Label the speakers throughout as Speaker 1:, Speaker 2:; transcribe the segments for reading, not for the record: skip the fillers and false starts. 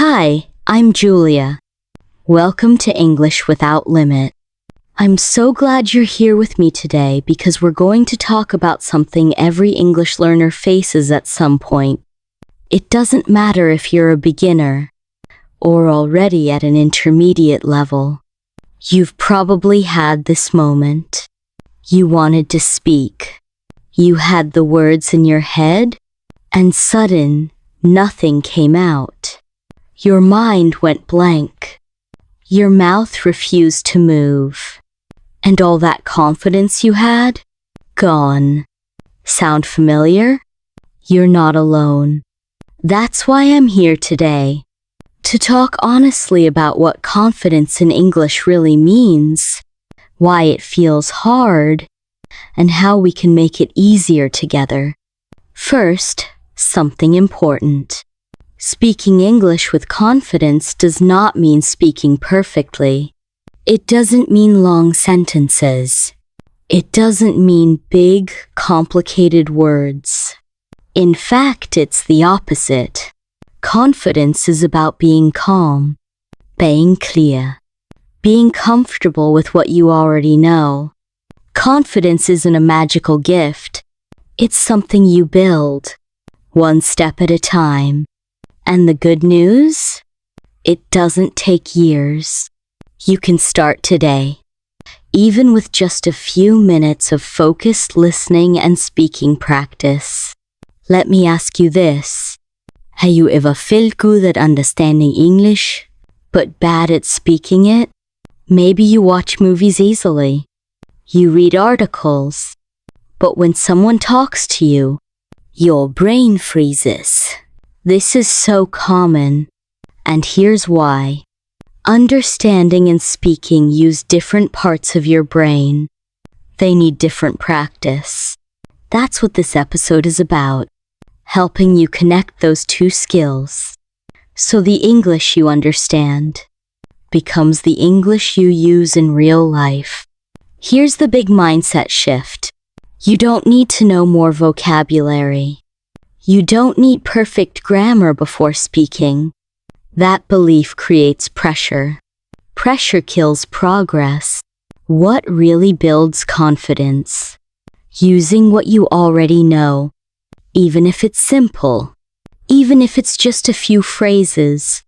Speaker 1: Hi, I'm Julia. Welcome to English Without Limit. I'm so glad you're here with me today because we're going to talk about something every English learner faces at some point. It doesn't matter if you're a beginner or already at an intermediate level. You've probably had this moment. You wanted to speak. You had the words in your head, and nothing came out. Your mind went blank. Your mouth refused to move. And all that confidence you had? Gone. Sound familiar? You're not alone. That's why I'm here today. To talk honestly about what confidence in English really means, why it feels hard, and how we can make it easier together. First, something important. Speaking English with confidence does not mean speaking perfectly. It doesn't mean long sentences. It doesn't mean big, complicated words. In fact, it's the opposite. Confidence is about being calm, being clear, being comfortable with what you already know. Confidence isn't a magical gift. It's something you build, one step at a time. And the good news? It doesn't take years. You can start today, even with just a few minutes of focused listening and speaking practice. Let me ask you this. Have you ever felt good at understanding English, but bad at speaking it? Maybe you watch movies easily. You read articles, but when someone talks to you, your brain freezes. This is so common, and here's why. Understanding and speaking use different parts of your brain. They need different practice. That's what this episode is about, helping you connect those two skills. So the English you understand becomes the English you use in real life. Here's the big mindset shift. You don't need to know more vocabulary. You don't need perfect grammar before speaking. That belief creates pressure. Pressure kills progress. What really builds confidence? Using what you already know, even if it's simple, even if it's just a few phrases.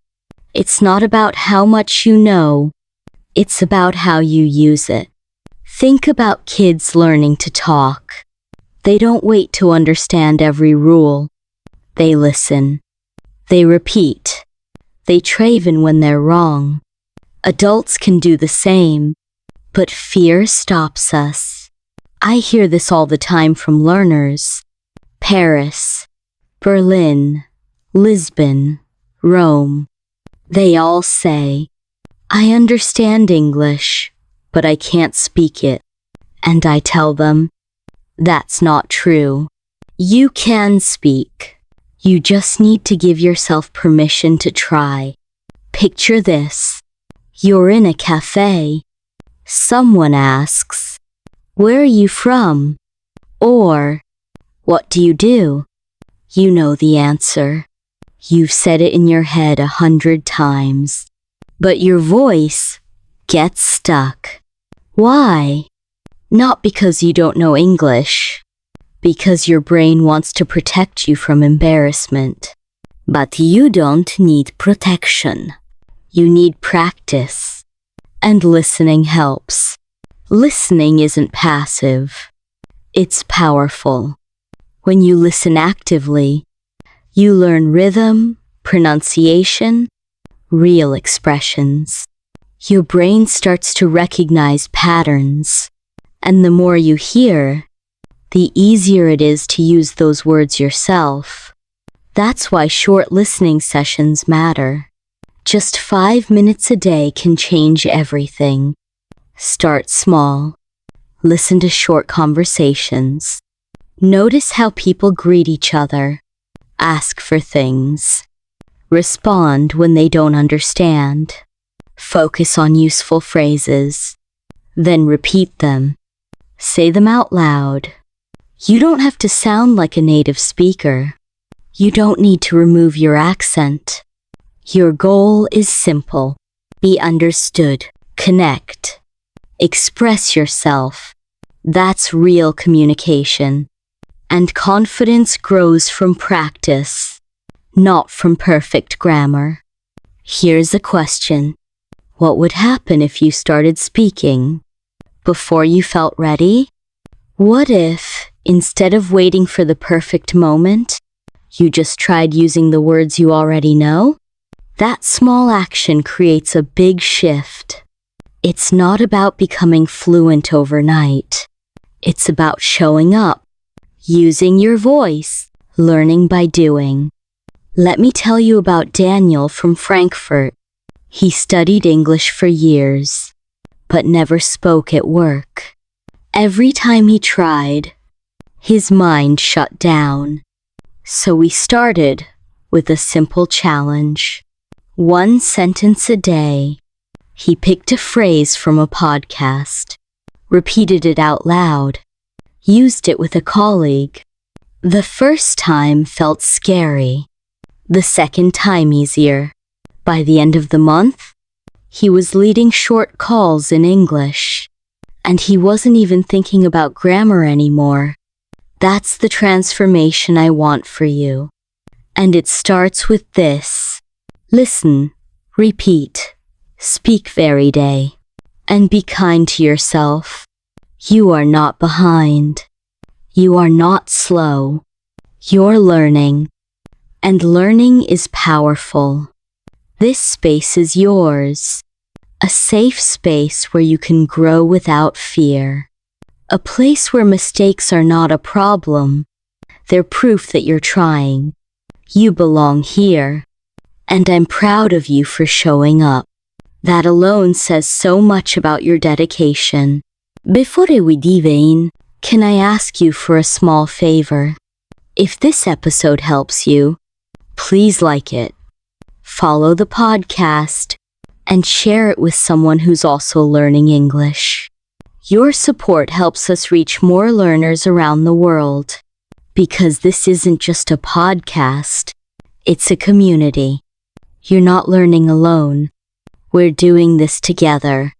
Speaker 1: It's not about how much you know, it's about how you use it. Think about kids learning to talk. They don't wait to understand every rule. They listen. They repeat. They try even when they're wrong. Adults can do the same, but fear stops us. I hear this all the time from learners. Paris, Berlin, Lisbon, Rome. They all say, I understand English, but I can't speak it. And I tell them, that's not true. You can speak. You just need to give yourself permission to try. Picture this. You're in a cafe. Someone asks, where are you from? Or, what do you do? You know the answer. You've said it in your head 100 times. But your voice gets stuck. Why? Not because you don't know English. Because your brain wants to protect you from embarrassment. But you don't need protection. You need practice. And listening helps. Listening isn't passive. It's powerful. When you listen actively, you learn rhythm, pronunciation, real expressions. Your brain starts to recognize patterns. And the more you hear, the easier it is to use those words yourself. That's why short listening sessions matter. Just 5 minutes a day can change everything. Start small. Listen to short conversations. Notice how people greet each other. Ask for things. Respond when they don't understand. Focus on useful phrases. Then repeat them. Say them out loud. You don't have to sound like a native speaker. You don't need to remove your accent. Your goal is simple. Be understood. Connect. Express yourself. That's real communication. And confidence grows from practice, not from perfect grammar. Here's a question. What would happen if you started speaking before you felt ready? What if, instead of waiting for the perfect moment, you just tried using the words you already know? That small action creates a big shift. It's not about becoming fluent overnight. It's about showing up, using your voice, learning by doing. Let me tell you about Daniel from Frankfurt. He studied English for years, but never spoke at work. Every time he tried, his mind shut down. So we started with a simple challenge. 1 sentence a day. He picked a phrase from a podcast, repeated it out loud, used it with a colleague. The first time felt scary, the second time easier. By the end of the month, he was leading short calls in English, and he wasn't even thinking about grammar anymore. That's the transformation I want for you. And it starts with this. Listen, repeat, speak every day, and be kind to yourself. You are not behind. You are not slow. You're learning. And learning is powerful. This space is yours. A safe space where you can grow without fear. A place where mistakes are not a problem. They're proof that you're trying. You belong here. And I'm proud of you for showing up. That alone says so much about your dedication. Before we dive in, can I ask you for a small favor? If this episode helps you, please like it, follow the podcast, and share it with someone who's also learning English. Your support helps us reach more learners around the world. Because this isn't just a podcast, it's a community. You're not learning alone. We're doing this together.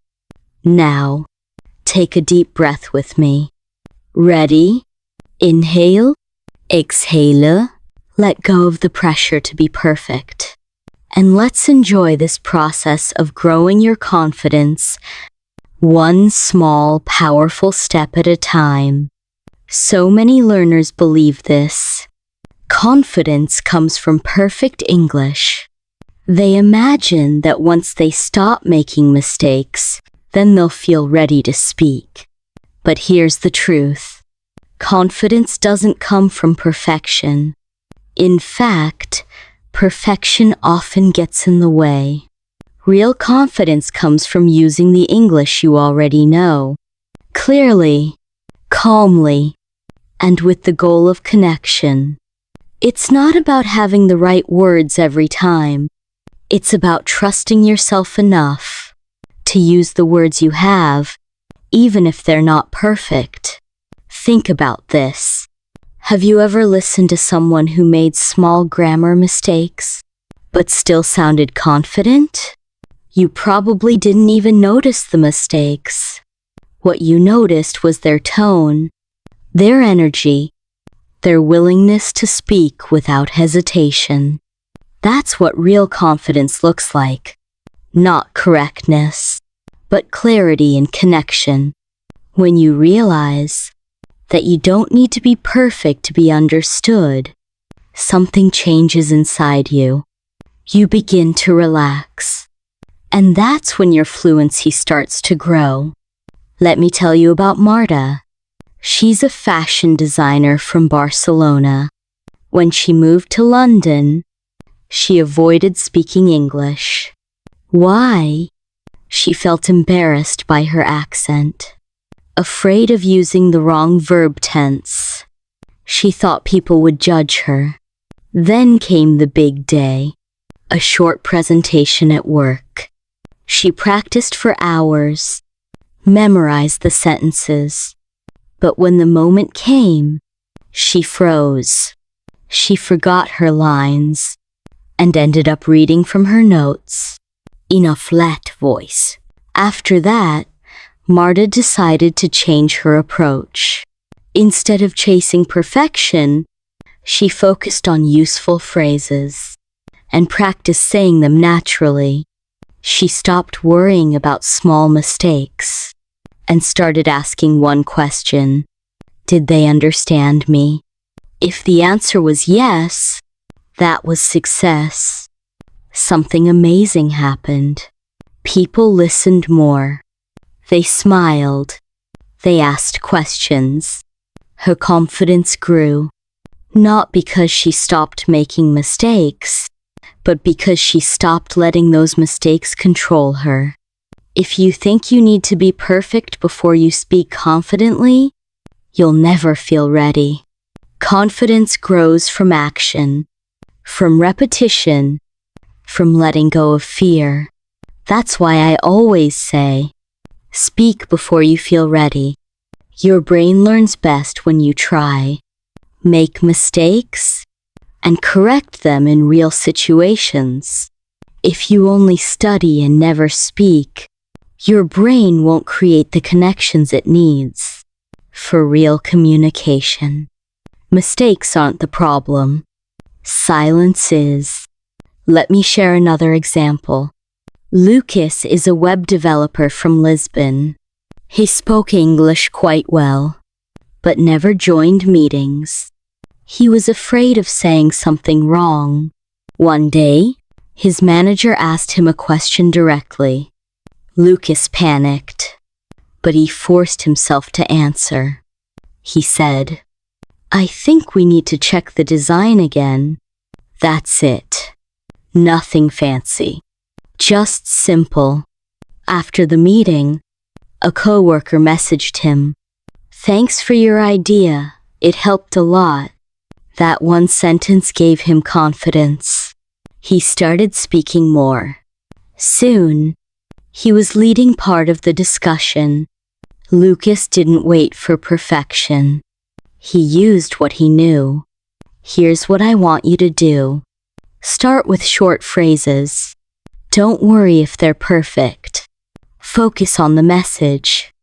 Speaker 1: Now, take a deep breath with me. Ready? Inhale. Exhale. Let go of the pressure to be perfect. And let's enjoy this process of growing your confidence, one small, powerful step at a time. So many learners believe this. Confidence comes from perfect English. They imagine that once they stop making mistakes, then they'll feel ready to speak. But here's the truth. Confidence doesn't come from perfection. In fact, perfection often gets in the way. Real confidence comes from using the English you already know, clearly, calmly, and with the goal of connection. It's not about having the right words every time. It's about trusting yourself enough to use the words you have, even if they're not perfect. Think about this. Have you ever listened to someone who made small grammar mistakes, but still sounded confident? You probably didn't even notice the mistakes. What you noticed was their tone, their energy, their willingness to speak without hesitation. That's what real confidence looks like. Not correctness, but clarity and connection. When you realize that you don't need to be perfect to be understood, something changes inside you. You begin to relax. And that's when your fluency starts to grow. Let me tell you about Marta. She's a fashion designer from Barcelona. When she moved to London, she avoided speaking English. Why? She felt embarrassed by her accent, afraid of using the wrong verb tense. She thought people would judge her. Then came the big day, a short presentation at work. She practiced for hours, memorized the sentences. But when the moment came, she froze. She forgot her lines. and ended up reading from her notes in a flat voice. After that, Marta decided to change her approach. Instead of chasing perfection, she focused on useful phrases and practiced saying them naturally. She stopped worrying about small mistakes and started asking one question: did they understand me? If the answer was yes, that was success. Something amazing happened. People listened more. They smiled. They asked questions. Her confidence grew, not because she stopped making mistakes, but because she stopped letting those mistakes control her. If you think you need to be perfect before you speak confidently, you'll never feel ready. Confidence grows from action, from repetition, from letting go of fear. That's why I always say, speak before you feel ready. Your brain learns best when you try, make mistakes, and correct them in real situations. If you only study and never speak, your brain won't create the connections it needs for real communication. Mistakes aren't the problem. Silence is. Let me share another example. Lucas is a web developer from Lisbon. He spoke English quite well, but never joined meetings. He was afraid of saying something wrong. One day, his manager asked him a question directly. Lucas panicked, but he forced himself to answer. He said, "I think we need to check the design again." That's it. Nothing fancy. Just simple. After the meeting, a coworker messaged him, "Thanks for your idea. It helped a lot." That one sentence gave him confidence. He started speaking more. Soon, he was leading part of the discussion. Lucas didn't wait for perfection. He used what he knew. Here's what I want you to do. Start with short phrases. Don't worry if they're perfect. Focus on the message.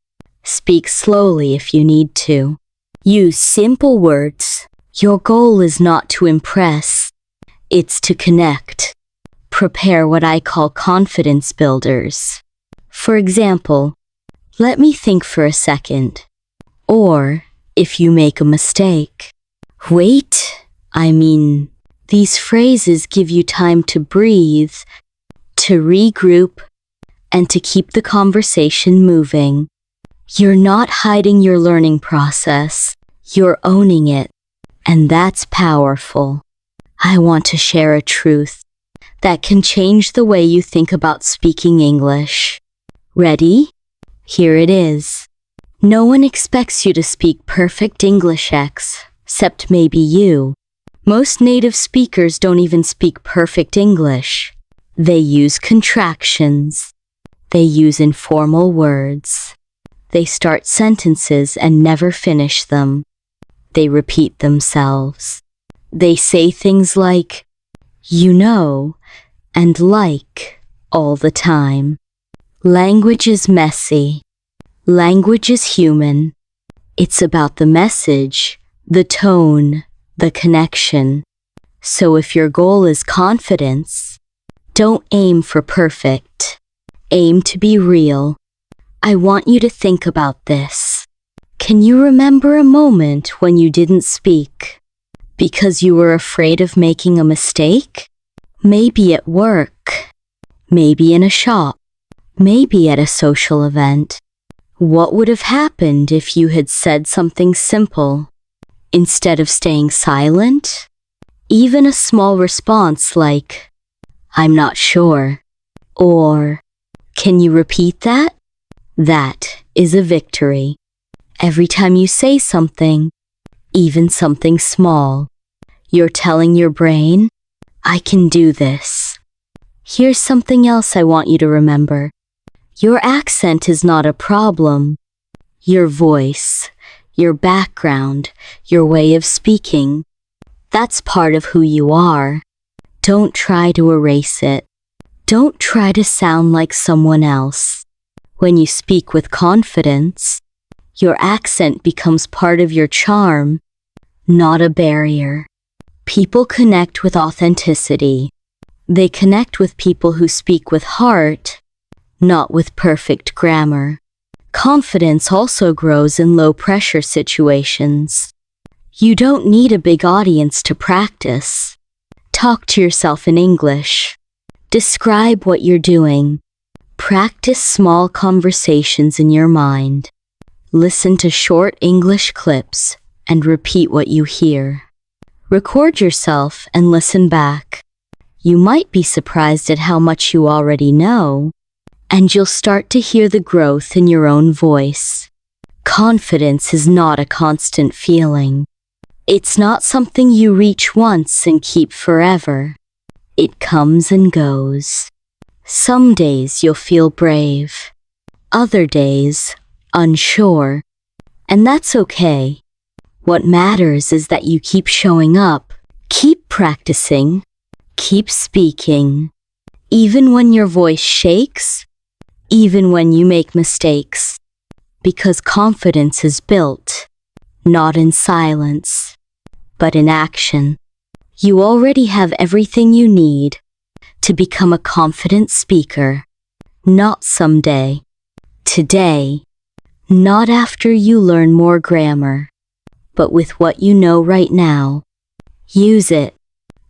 Speaker 1: Speak slowly if you need to. Use simple words. Your goal is not to impress. It's to connect. Prepare what I call confidence builders. For example, "Let me think for a second." Or, if you make a mistake, "Wait, these phrases give you time to breathe, to regroup, and to keep the conversation moving. You're not hiding your learning process. You're owning it. And that's powerful. I want to share a truth that can change the way you think about speaking English. Ready? Here it is. No one expects you to speak perfect English except maybe you. Most native speakers don't even speak perfect English. They use contractions. They use informal words. They start sentences and never finish them. They repeat themselves. They say things like, "you know," and "like" all the time. Language is messy. Language is human. It's about the message, the tone, the connection. So if your goal is confidence, don't aim for perfect. Aim to be real. I want you to think about this. Can you remember a moment when you didn't speak because you were afraid of making a mistake? Maybe at work, maybe in a shop, maybe at a social event. What would have happened if you had said something simple instead of staying silent? Even a small response like, "I'm not sure," or "Can you repeat that?" That is a victory. Every time you say something, even something small, you're telling your brain, "I can do this." Here's something else I want you to remember. Your accent is not a problem. Your voice, your background, your way of speaking, that's part of who you are. Don't try to erase it. Don't try to sound like someone else. When you speak with confidence, your accent becomes part of your charm, not a barrier. People connect with authenticity. They connect with people who speak with heart, not with perfect grammar. Confidence also grows in low-pressure situations. You don't need a big audience to practice. Talk to yourself in English. Describe what you're doing. Practice small conversations in your mind. Listen to short English clips and repeat what you hear. Record yourself and listen back. You might be surprised at how much you already know, and you'll start to hear the growth in your own voice. Confidence is not a constant feeling. It's not something you reach once and keep forever. It comes and goes. Some days you'll feel brave. Other days, unsure. And that's okay. What matters is that you keep showing up, keep practicing, keep speaking. Even when your voice shakes, even when you make mistakes. Because confidence is built, not in silence, but in action. You already have everything you need to become a confident speaker. Not someday. Today. Not after you learn more grammar, but with what you know right now. Use it.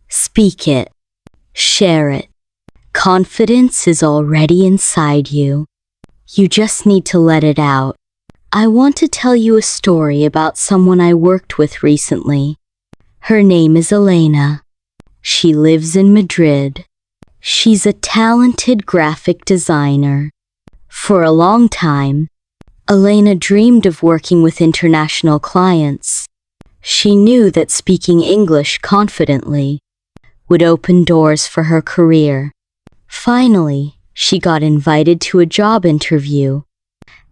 Speaker 1: Speak it. Share it. Confidence is already inside you. You just need to let it out. I want to tell you a story about someone I worked with recently. Her name is Elena. She lives in Madrid. She's a talented graphic designer. For a long time, Elena dreamed of working with international clients. She knew that speaking English confidently would open doors for her career. Finally, she got invited to a job interview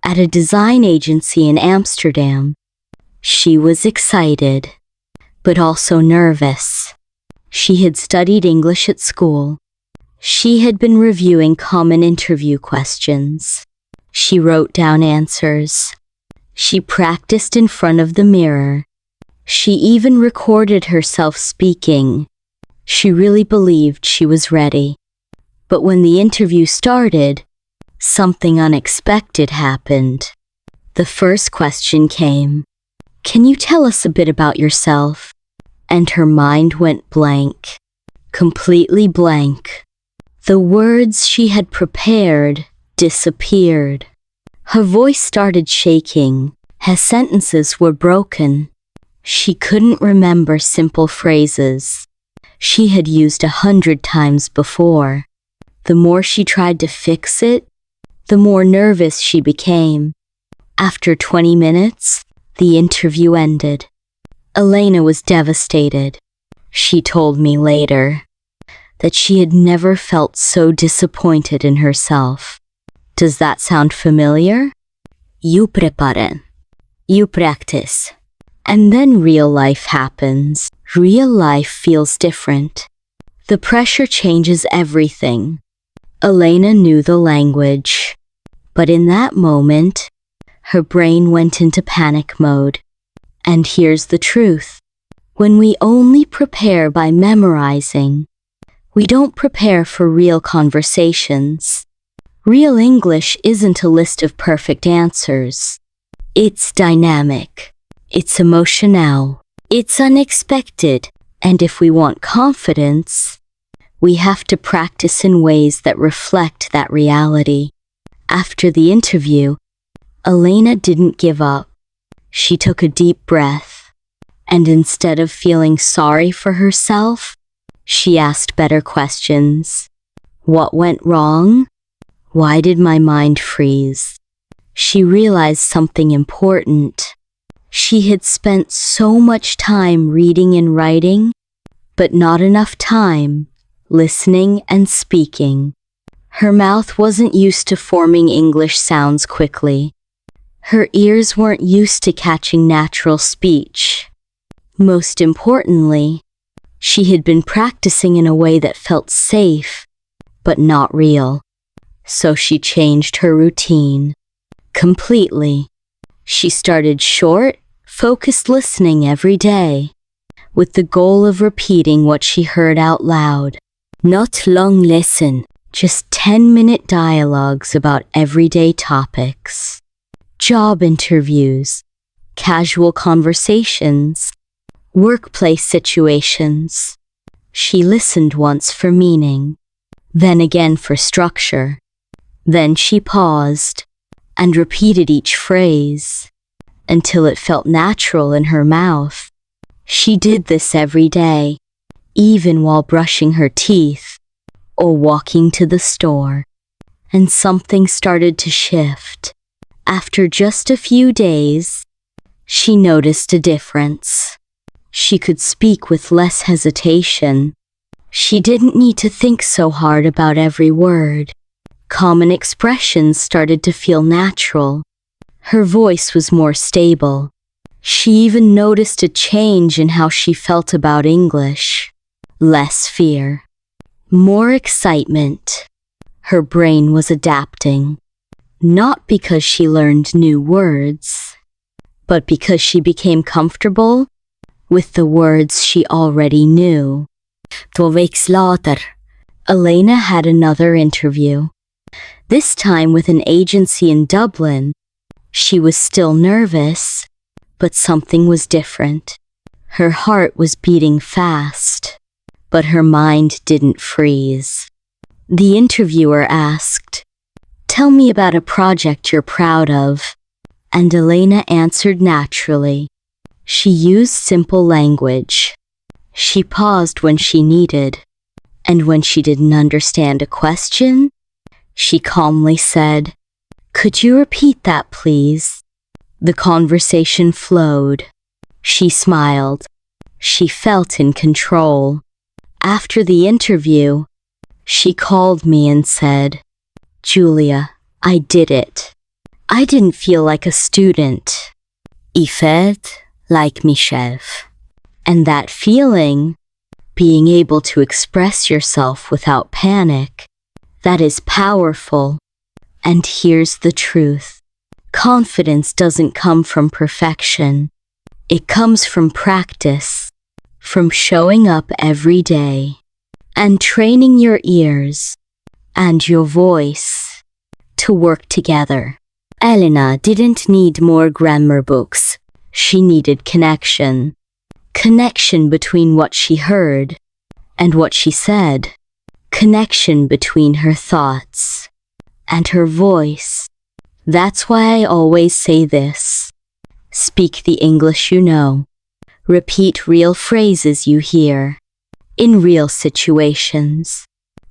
Speaker 1: at a design agency in Amsterdam. She was excited, but also nervous. She had studied English at school. She had been reviewing common interview questions. She wrote down answers. She practiced in front of the mirror. She even recorded herself speaking. She really believed she was ready. But when the interview started, something unexpected happened. The first question came, "Can you tell us a bit about yourself?" And her mind went blank. Completely blank. The words she had prepared disappeared. Her voice started shaking. Her sentences were broken. She couldn't remember simple phrases she had used 100 times before. The more she tried to fix it, the more nervous she became. After 20 minutes, the interview ended. Elena was devastated. She told me later that she had never felt so disappointed in herself. Does that sound familiar? You prepare. You practice. And then real life happens. Real life feels different. The pressure changes everything. Elena knew the language. But in that moment, her brain went into panic mode. And here's the truth. When we only prepare by memorizing, we don't prepare for real conversations. Real English isn't a list of perfect answers. It's dynamic. It's emotional. It's unexpected. And if we want confidence, we have to practice in ways that reflect that reality. After the interview, Elena didn't give up. She took a deep breath, and instead of feeling sorry for herself, she asked better questions. What went wrong? Why did my mind freeze? She realized something important. She had spent so much time reading and writing, but not enough time listening and speaking. Her mouth wasn't used to forming English sounds quickly. Her ears weren't used to catching natural speech. Most importantly, She had been practicing in a way that felt safe, but not real. So she changed her routine completely. She started short, focused listening every day, with the goal of repeating what she heard out loud. Not long lesson, just 10-minute dialogues about everyday topics. Job interviews, casual conversations, workplace situations. She listened once for meaning, then again for structure. Then she paused and repeated each phrase until it felt natural in her mouth. She did this every day, even while brushing her teeth or walking to the store. And something started to shift. After just a few days, she noticed a difference. She could speak with less hesitation. She didn't need to think so hard about every word. Common expressions started to feel natural. Her voice was more stable. She even noticed a change in how she felt about English. Less fear, more excitement. Her brain was adapting, not because she learned new words, but because she became comfortable with the words she already knew. 2 weeks later, Elena had another interview. This time with an agency in Dublin. She was still nervous, but something was different. Her heart was beating fast, but her mind didn't freeze. The interviewer asked, "Tell me about a project you're proud of." And Elena answered naturally. She used simple language. She paused when she needed, and when she didn't understand a question, she calmly said, "Could you repeat that, please?" The conversation flowed. She smiled. She felt in control. After the interview, she called me and said, "Julia, I did it. I didn't feel like a student. I felt like myself." And that feeling, being able to express yourself without panic, that is powerful. And here's the truth. Confidence doesn't come from perfection. It comes from practice, from showing up every day, and training your ears and your voice to work together. Elena didn't need more grammar books. She needed connection. Connection between what she heard and what she said. Connection between her thoughts and her voice. That's why I always say this. Speak the English you know. Repeat real phrases you hear in real situations.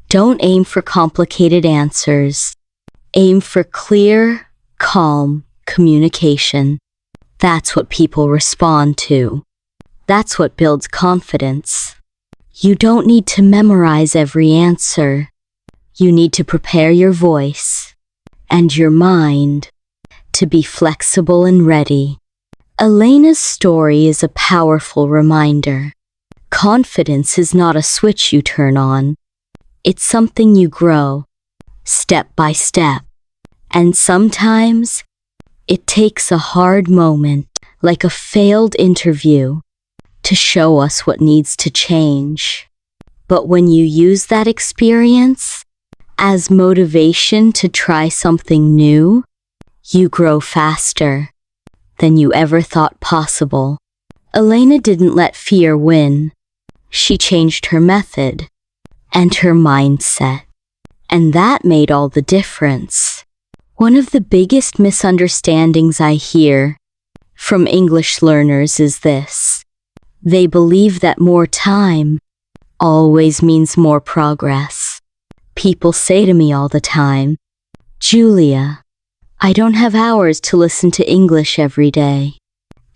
Speaker 1: Don't aim for complicated answers. Aim for clear, calm communication. That's what people respond to. That's what builds confidence. You don't need to memorize every answer. You need to prepare your voice and your mind to be flexible and ready. Elena's story is a powerful reminder. Confidence is not a switch you turn on. It's something you grow, step by step. And sometimes, it takes a hard moment, like a failed interview, to show us what needs to change. But when you use that experience as motivation to try something new, you grow faster than you ever thought possible. Elena didn't let fear win. She changed her method and her mindset. And that made all the difference. One of the biggest misunderstandings I hear from English learners is this. They believe that more time always means more progress. People say to me all the time, "Julia, I don't have hours to listen to English every day."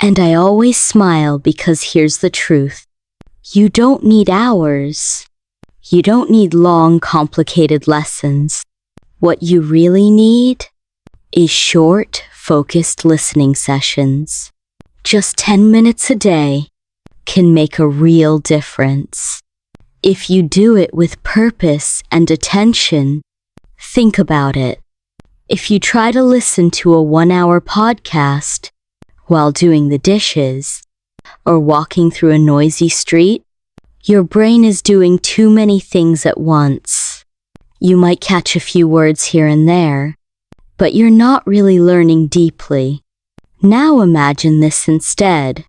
Speaker 1: And I always smile because here's the truth. You don't need hours. You don't need long, complicated lessons. What you really need is short, focused listening sessions. Just 10 minutes a day, can make a real difference. If you do it with purpose and attention, think about it. If you try to listen to a 1-hour podcast while doing the dishes or walking through a noisy street, your brain is doing too many things at once. You might catch a few words here and there, but you're not really learning deeply. Now imagine this instead.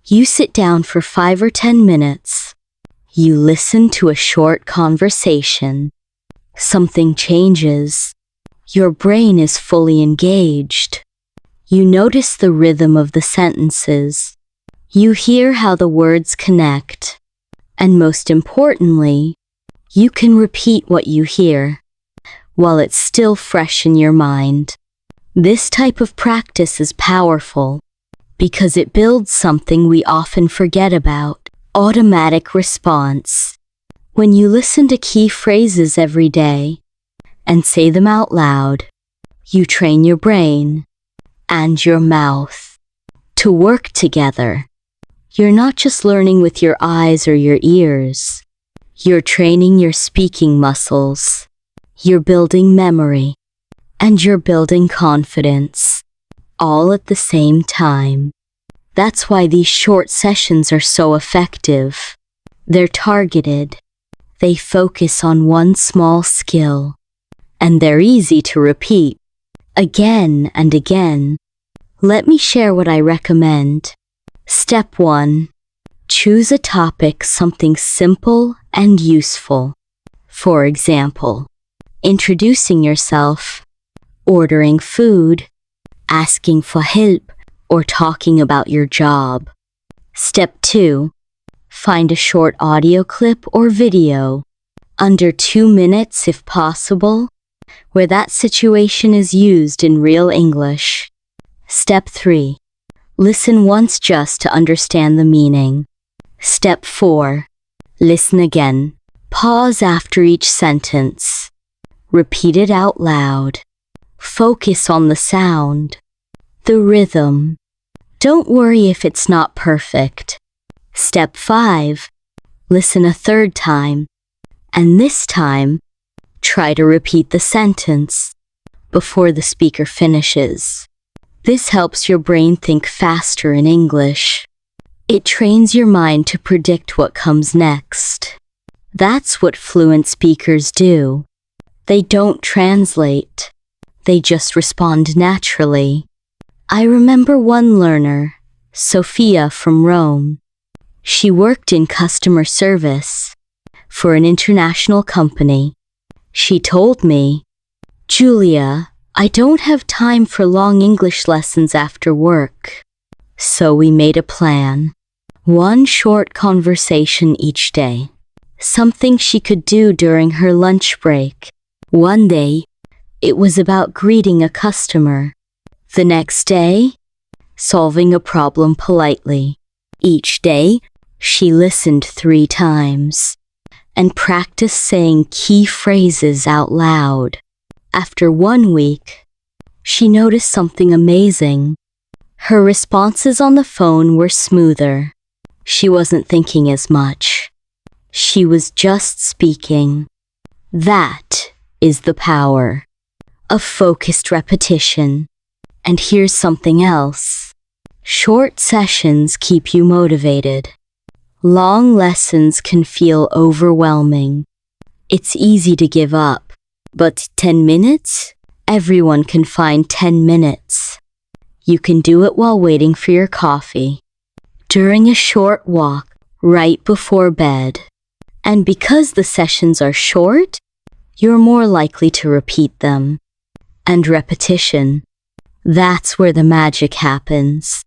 Speaker 1: You sit down for 5 or 10 minutes. You listen to a short conversation. Something changes. Your brain is fully engaged. You notice the rhythm of the sentences. You hear how the words connect. And most importantly, you can repeat what you hear while it's still fresh in your mind. This type of practice is powerful because it builds something we often forget about: automatic response. When you listen to key phrases every day and say them out loud, you train your brain and your mouth to work together. You're not just learning with your eyes or your ears. You're training your speaking muscles. You're building memory. And you're building confidence, all at the same time. That's why these short sessions are so effective. They're targeted. They focus on one small skill. And they're easy to repeat, again and again. Let me share what I recommend. Step 1. Choose a topic, something simple and useful. For example, introducing yourself, ordering food, asking for help, or talking about your job. Step 2. Find a short audio clip or video, under 2 minutes if possible, where that situation is used in real English. Step 3. Listen once just to understand the meaning. Step 4. Listen again. Pause after each sentence. Repeat it out loud. Focus on the sound, the rhythm. Don't worry if it's not perfect. Step 5. Listen a third time, and this time, try to repeat the sentence before the speaker finishes. This helps your brain think faster in English. It trains your mind to predict what comes next. That's what fluent speakers do. They don't translate. They just respond naturally. I remember one learner, Sophia from Rome. She worked in customer service for an international company. She told me, "Julia, I don't have time for long English lessons after work." So we made a plan. One short conversation each day. Something she could do during her lunch break. One day, it was about greeting a customer. The next day, solving a problem politely. Each day, she listened 3 times and practiced saying key phrases out loud. After 1 week, she noticed something amazing. Her responses on the phone were smoother. She wasn't thinking as much. She was just speaking. That is the power of focused repetition. And here's something else. Short sessions keep you motivated. Long lessons can feel overwhelming. It's easy to give up. But 10 minutes? Everyone can find 10 minutes. You can do it while waiting for your coffee, during a short walk, right before bed. And because the sessions are short, you're more likely to repeat them. And repetition, that's where the magic happens.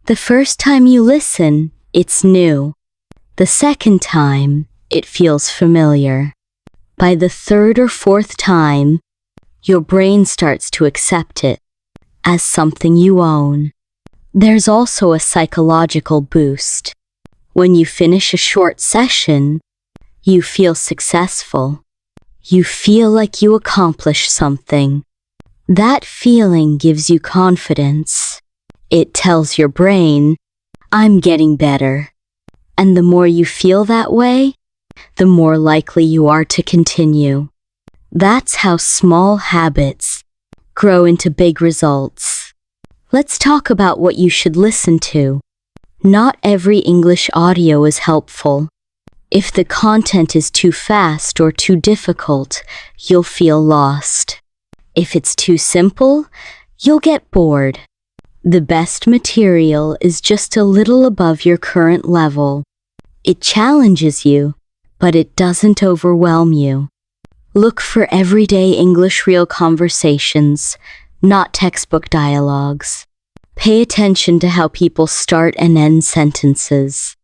Speaker 1: The first time you listen, it's new. The second time, it feels familiar. By the third or fourth time, your brain starts to accept it as something you own. There's also a psychological boost. When you finish a short session, you feel successful. You feel like you accomplished something. That feeling gives you confidence. It tells your brain, "I'm getting better." And the more you feel that way, the more likely you are to continue. That's how small habits grow into big results. Let's talk about what you should listen to. Not every English audio is helpful. If the content is too fast or too difficult, you'll feel lost. If it's too simple, you'll get bored. The best material is just a little above your current level. It challenges you, but it doesn't overwhelm you. Look for everyday English real conversations, not textbook dialogues. Pay attention to how people start and end sentences.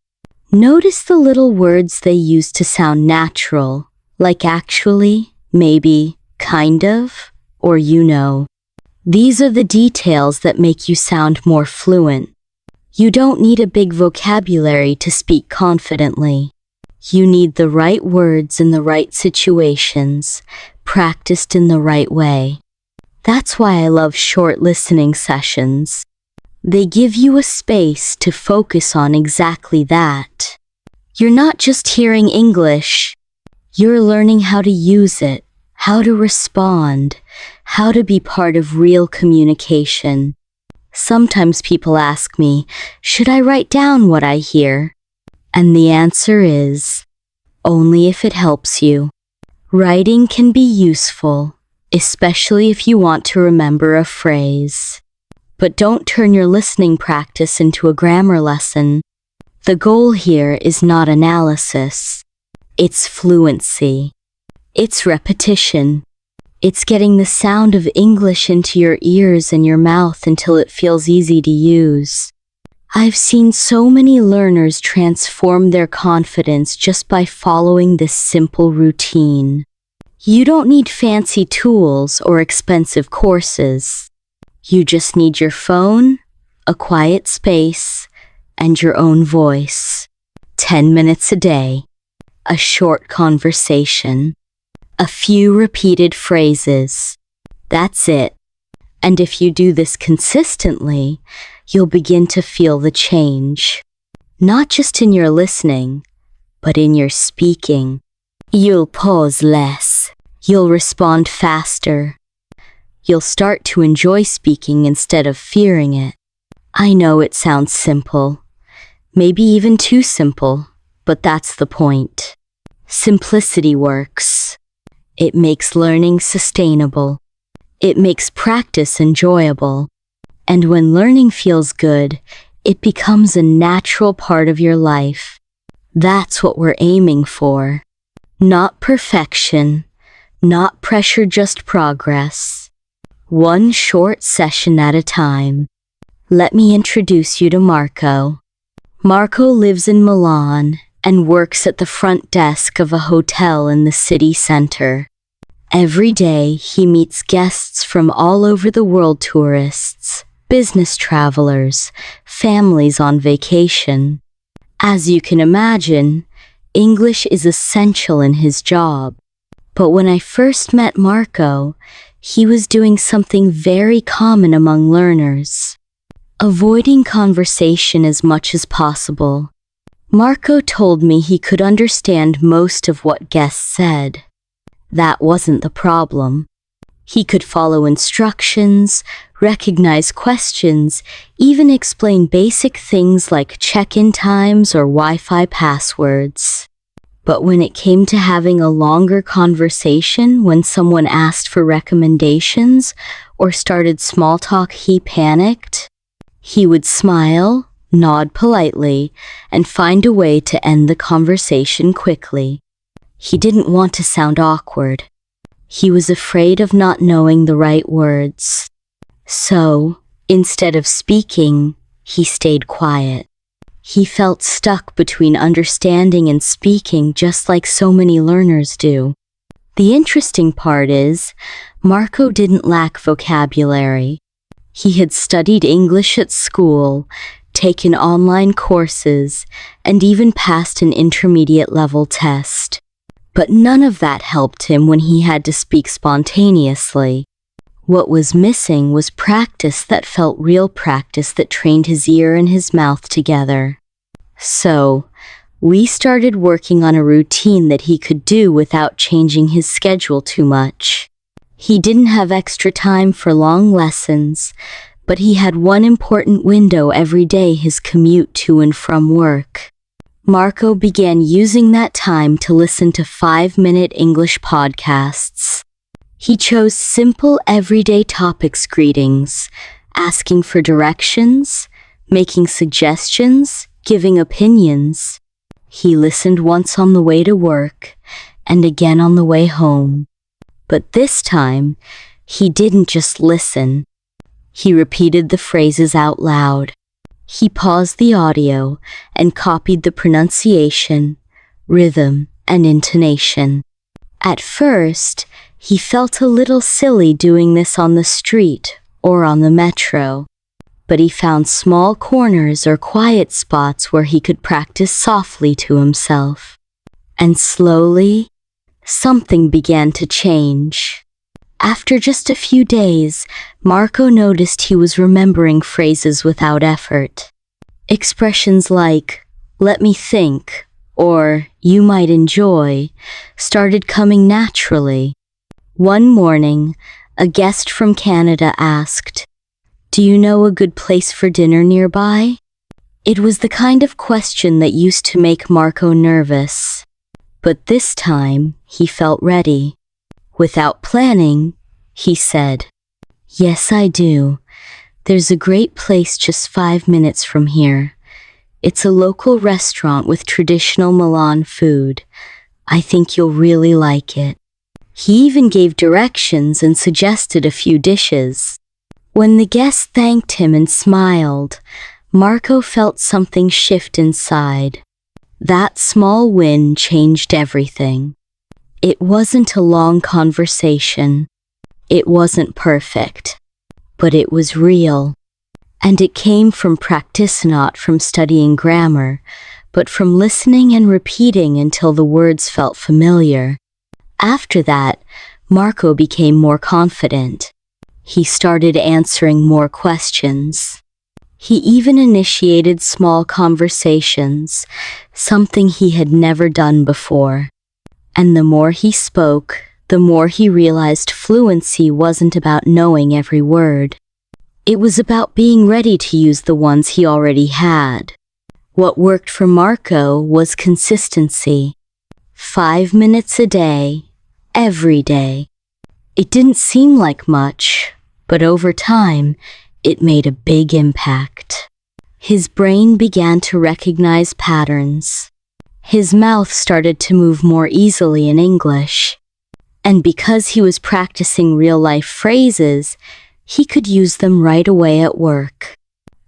Speaker 1: Notice the little words they use to sound natural, like actually, maybe, kind of, or you know. These are the details that make you sound more fluent. You don't need a big vocabulary to speak confidently. You need the right words in the right situations, practiced in the right way. That's why I love short listening sessions. They give you a space to focus on exactly that. You're not just hearing English, you're learning how to use it, how to respond, how to be part of real communication. Sometimes people ask me, should I write down what I hear? And the answer is, only if it helps you. Writing can be useful, especially if you want to remember a phrase. But don't turn your listening practice into a grammar lesson. The goal here is not analysis. It's fluency. It's repetition. It's getting the sound of English into your ears and your mouth until it feels easy to use. I've seen so many learners transform their confidence just by following this simple routine. You don't need fancy tools or expensive courses. You just need your phone, a quiet space, and your own voice. 10 minutes a day. A short conversation. A few repeated phrases. That's it. And if you do this consistently, you'll begin to feel the change. Not just in your listening, but in your speaking. You'll pause less. You'll respond faster. You'll start to enjoy speaking instead of fearing it. I know it sounds simple, maybe even too simple, but that's the point. Simplicity works. It makes learning sustainable. It makes practice enjoyable. And when learning feels good, it becomes a natural part of your life. That's what we're aiming for. Not perfection, not pressure, just progress. One short session at a time. Let me introduce you to Marco. Marco lives in Milan and works at the front desk of a hotel in the city center. Every day he meets guests from all over the world, tourists, business travelers, families on vacation. As you can imagine, English is essential in his job. But when I first met Marco, he was doing something very common among learners. Avoiding conversation as much as possible. Marco told me he could understand most of what guests said. That wasn't the problem. He could follow instructions, recognize questions, even explain basic things like check-in times or Wi-Fi passwords. But when it came to having a longer conversation, when someone asked for recommendations or started small talk, he panicked. He would smile, nod politely, and find a way to end the conversation quickly. He didn't want to sound awkward. He was afraid of not knowing the right words. So, instead of speaking, he stayed quiet. He felt stuck between understanding and speaking, just like so many learners do. The interesting part is, Marco didn't lack vocabulary. He had studied English at school, taken online courses, and even passed an intermediate level test. But none of that helped him when he had to speak spontaneously. What was missing was practice that felt real, practice that trained his ear and his mouth together. So, We started working on a routine that he could do without changing his schedule too much. He didn't have extra time for long lessons, but he had one important window every day: his commute to and from work. Marco began using that time to listen to 5-minute English podcasts. He chose simple everyday topics: greetings, asking for directions, making suggestions, giving opinions. He listened once on the way to work and again on the way home. But this time, he didn't just listen. He repeated the phrases out loud. He paused the audio and copied the pronunciation, rhythm, and intonation. At first, he felt a little silly doing this on the street or on the metro, but he found small corners or quiet spots where he could practice softly to himself. And slowly, something began to change. After just a few days, Marco noticed he was remembering phrases without effort. Expressions like, "let me think," or "you might enjoy," started coming naturally. One morning, a guest from Canada asked, "Do you know a good place for dinner nearby?" It was the kind of question that used to make Marco nervous. But this time, he felt ready. Without planning, he said, "Yes, I do. There's a great place just 5 minutes from here. It's a local restaurant with traditional Milan food. I think you'll really like it." He even gave directions and suggested a few dishes. When the guest thanked him and smiled, Marco felt something shift inside. That small win changed everything. It wasn't a long conversation. It wasn't perfect. But it was real. And it came from practice, not from studying grammar, but from listening and repeating until the words felt familiar. After that, Marco became more confident. He started answering more questions. He even initiated small conversations, something he had never done before. And the more he spoke, the more he realized fluency wasn't about knowing every word. It was about being ready to use the ones he already had. What worked for Marco was consistency. 5 minutes a day, every day. It didn't seem like much, but over time, it made a big impact. His brain began to recognize patterns. His mouth started to move more easily in English. And because he was practicing real-life phrases, he could use them right away at work.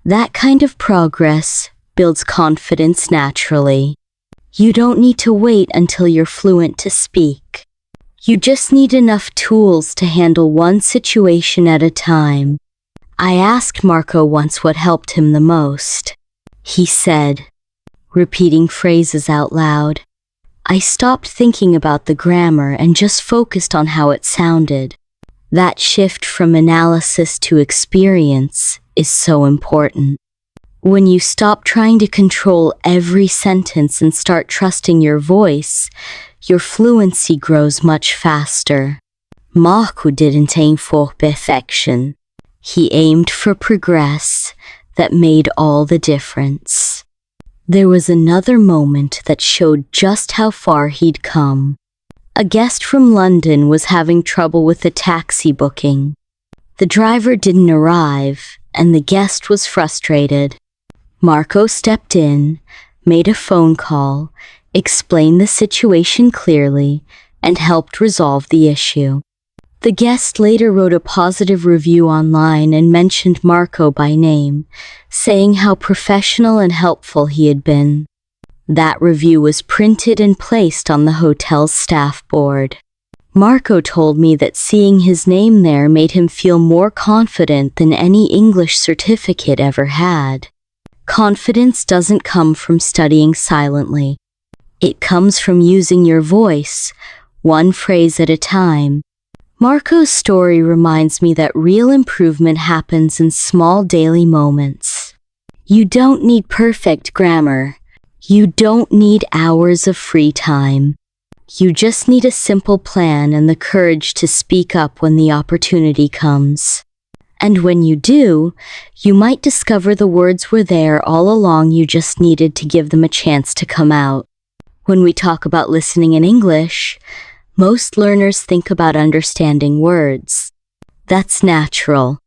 Speaker 1: That kind of progress builds confidence naturally. You don't need to wait until you're fluent to speak. You just need enough tools to handle one situation at a time. I asked Marco once what helped him the most. He said, repeating phrases out loud. I stopped thinking about the grammar and just focused on how it sounded. That shift from analysis to experience is so important. When you stop trying to control every sentence and start trusting your voice, your fluency grows much faster. Marco didn't aim for perfection. He aimed for progress that made all the difference. There was another moment that showed just how far he'd come. A guest from London was having trouble with a taxi booking. The driver didn't arrive, and the guest was frustrated. Marco stepped in, made a phone call, explained the situation clearly, and helped resolve the issue. The guest later wrote a positive review online and mentioned Marco by name, saying how professional and helpful he had been. That review was printed and placed on the hotel's staff board. Marco told me that seeing his name there made him feel more confident than any English certificate ever had. Confidence doesn't come from studying silently. It comes from using your voice, one phrase at a time. Marco's story reminds me that real improvement happens in small daily moments. You don't need perfect grammar. You don't need hours of free time. You just need a simple plan and the courage to speak up when the opportunity comes. And when you do, you might discover the words were there all along, you just needed to give them a chance to come out. When we talk about listening in English, most learners think about understanding words. That's natural.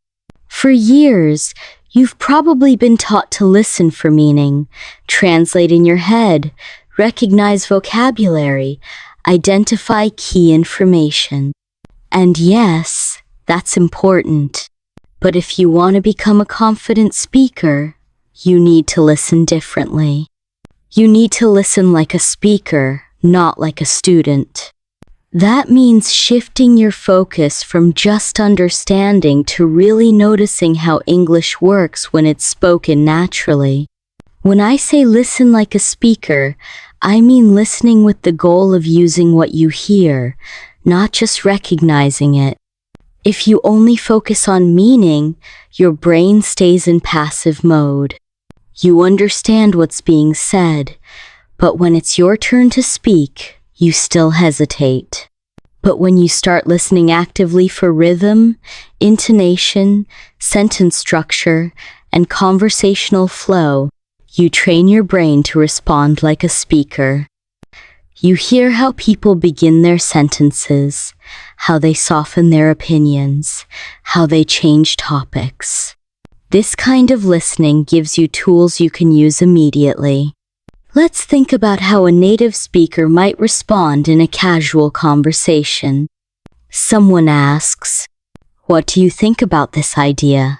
Speaker 1: For years, you've probably been taught to listen for meaning, translate in your head, recognize vocabulary, identify key information. And yes, that's important. But if you want to become a confident speaker, you need to listen differently. You need to listen like a speaker, not like a student. That means shifting your focus from just understanding to really noticing how English works when it's spoken naturally. When I say listen like a speaker, I mean listening with the goal of using what you hear, not just recognizing it. If you only focus on meaning, your brain stays in passive mode. You understand what's being said, but when it's your turn to speak, you still hesitate. But when you start listening actively for rhythm, intonation, sentence structure, and conversational flow, you train your brain to respond like a speaker. You hear how people begin their sentences, how they soften their opinions, how they change topics. This kind of listening gives you tools you can use immediately. Let's think about how a native speaker might respond in a casual conversation. Someone asks, "What do you think about this idea?"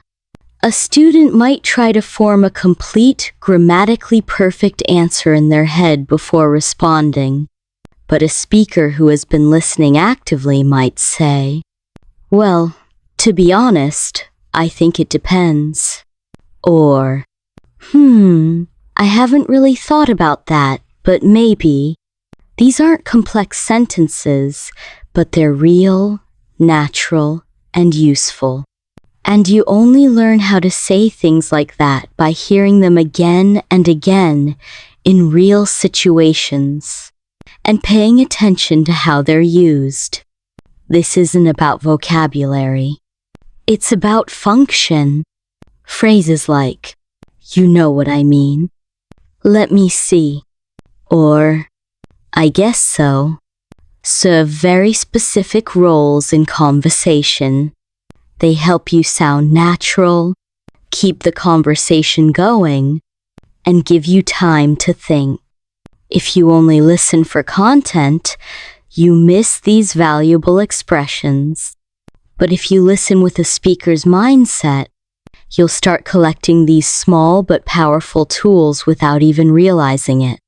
Speaker 1: A student might try to form a complete, grammatically perfect answer in their head before responding. But a speaker who has been listening actively might say, "Well, to be honest, I think it depends." Or, I haven't really thought about that, but maybe. These aren't complex sentences, but they're real, natural, and useful. And you only learn how to say things like that by hearing them again and again in real situations and paying attention to how they're used. This isn't about vocabulary. It's about function. Phrases like, "You know what I mean," "Let me see," or "I guess so," serve very specific roles in conversation. They help you sound natural, keep the conversation going, and give you time to think. If you only listen for content, you miss these valuable expressions. But if you listen with a speaker's mindset, you'll start collecting these small but powerful tools without even realizing it.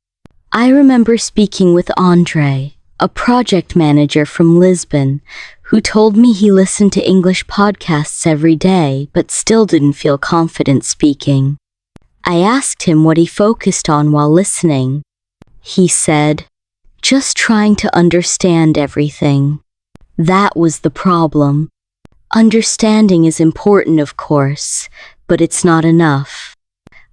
Speaker 1: I remember speaking with Andre, a project manager from Lisbon, who told me he listened to English podcasts every day but still didn't feel confident speaking. I asked him what he focused on while listening. He said, "Just trying to understand everything." That was the problem. Understanding is important, of course, but it's not enough.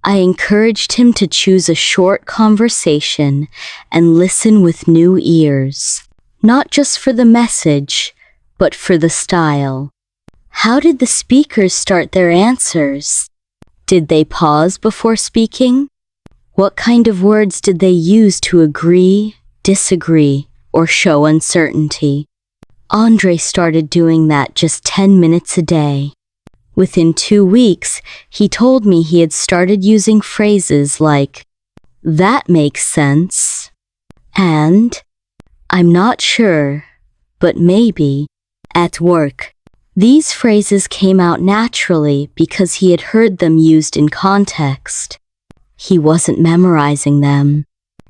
Speaker 1: I encouraged him to choose a short conversation and listen with new ears, not just for the message, but for the style. How did the speakers start their answers? Did they pause before speaking? What kind of words did they use to agree, disagree, or show uncertainty? Andre started doing that just 10 minutes a day. Within 2 weeks, he told me he had started using phrases like, "That makes sense," and "I'm not sure, but maybe," at work. These phrases came out naturally because he had heard them used in context. He wasn't memorizing them.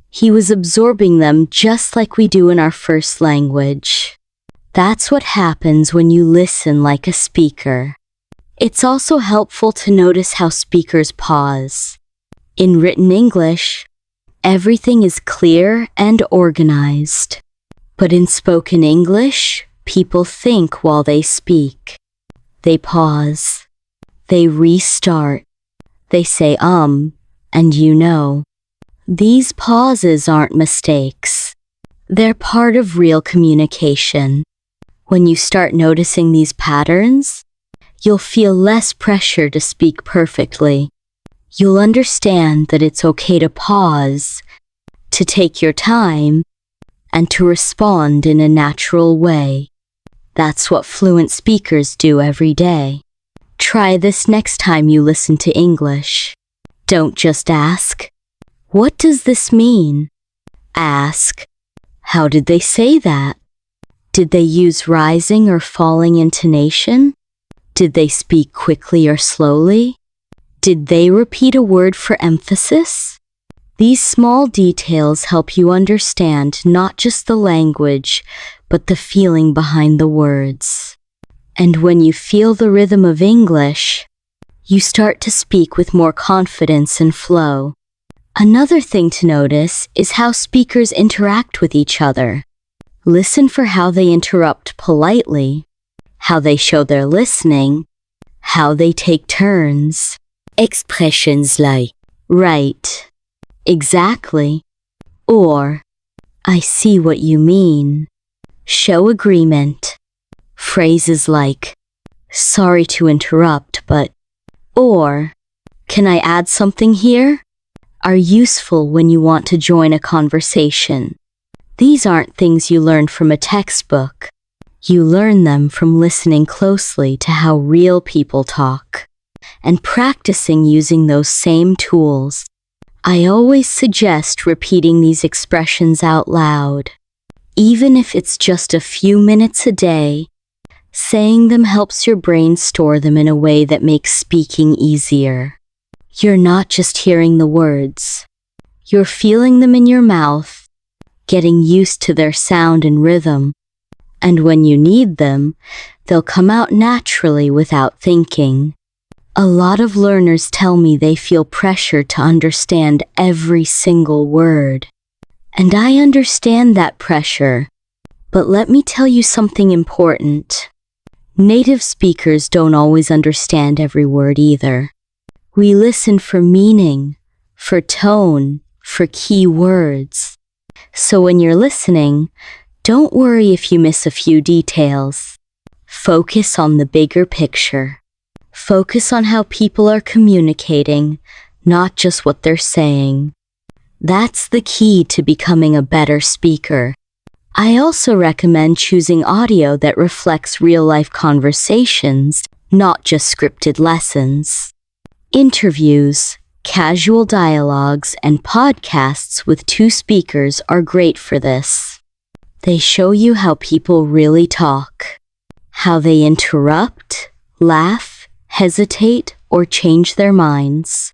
Speaker 1: He was absorbing them just like we do in our first language. That's what happens when you listen like a speaker. It's also helpful to notice how speakers pause. In written English, everything is clear and organized. But in spoken English, people think while they speak. They pause. They restart. They say and you know. These pauses aren't mistakes. They're part of real communication. When you start noticing these patterns, you'll feel less pressure to speak perfectly. You'll understand that it's okay to pause, to take your time, and to respond in a natural way. That's what fluent speakers do every day. Try this next time you listen to English. Don't just ask, "What does this mean?" Ask, "How did they say that? Did they use rising or falling intonation? Did they speak quickly or slowly? Did they repeat a word for emphasis?" These small details help you understand not just the language, but the feeling behind the words. And when you feel the rhythm of English, you start to speak with more confidence and flow. Another thing to notice is how speakers interact with each other. Listen for how they interrupt politely, how they show they're listening, how they take turns. Expressions like, "Right, exactly," or "I see what you mean," show agreement. Phrases like, "Sorry to interrupt, but," or "Can I add something here?" are useful when you want to join a conversation. These aren't things you learn from a textbook. You learn them from listening closely to how real people talk and practicing using those same tools. I always suggest repeating these expressions out loud. Even if it's just a few minutes a day, saying them helps your brain store them in a way that makes speaking easier. You're not just hearing the words. You're feeling them in your mouth, getting used to their sound and rhythm. And when you need them, they'll come out naturally without thinking. A lot of learners tell me they feel pressure to understand every single word. And I understand that pressure. But let me tell you something important. Native speakers don't always understand every word either. We listen for meaning, for tone, for key words. So when you're listening, don't worry if you miss a few details. Focus on the bigger picture. Focus on how people are communicating, not just what they're saying. That's the key to becoming a better speaker. I also recommend choosing audio that reflects real-life conversations, not just scripted lessons. Interviews, casual dialogues, and podcasts with two speakers are great for this. They show you how people really talk, how they interrupt, laugh, hesitate, or change their minds.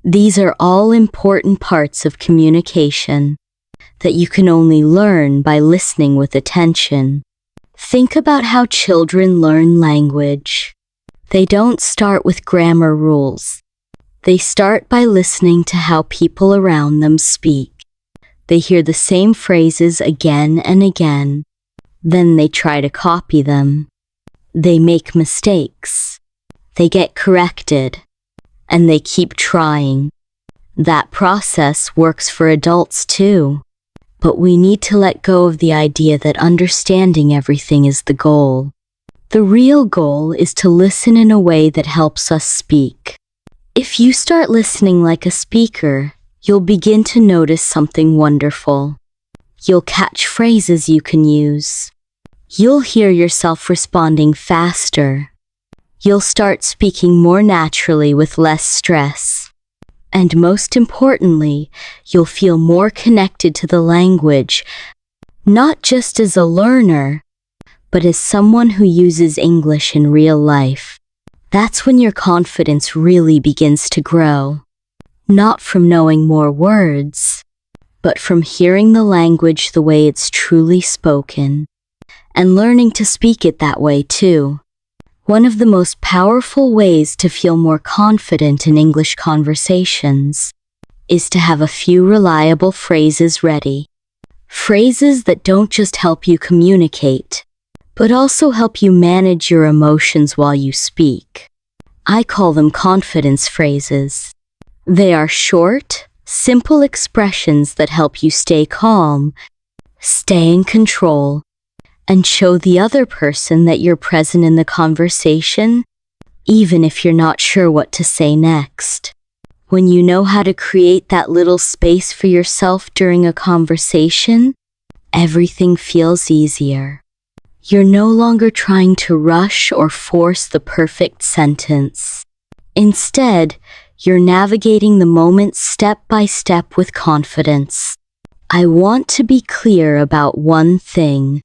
Speaker 1: These are all important parts of communication that you can only learn by listening with attention. Think about how children learn language. They don't start with grammar rules. They start by listening to how people around them speak. They hear the same phrases again and again. Then they try to copy them. They make mistakes. They get corrected. And they keep trying. That process works for adults too. But we need to let go of the idea that understanding everything is the goal. The real goal is to listen in a way that helps us speak. If you start listening like a speaker, you'll begin to notice something wonderful. You'll catch phrases you can use. You'll hear yourself responding faster. You'll start speaking more naturally with less stress. And most importantly, you'll feel more connected to the language, not just as a learner, but as someone who uses English in real life. That's when your confidence really begins to grow. Not from knowing more words, but from hearing the language the way it's truly spoken, and learning to speak it that way too. One of the most powerful ways to feel more confident in English conversations is to have a few reliable phrases ready. Phrases that don't just help you communicate, but also help you manage your emotions while you speak. I call them confidence phrases. They are short, Simple expressions that help you stay calm, stay in control, and show the other person that you're present in the conversation, even if you're not sure what to say next. When you know how to create that little space for yourself during a conversation, everything feels easier. You're no longer trying to rush or force the perfect sentence. Instead, you're navigating the moment step by step with confidence. I want to be clear about one thing.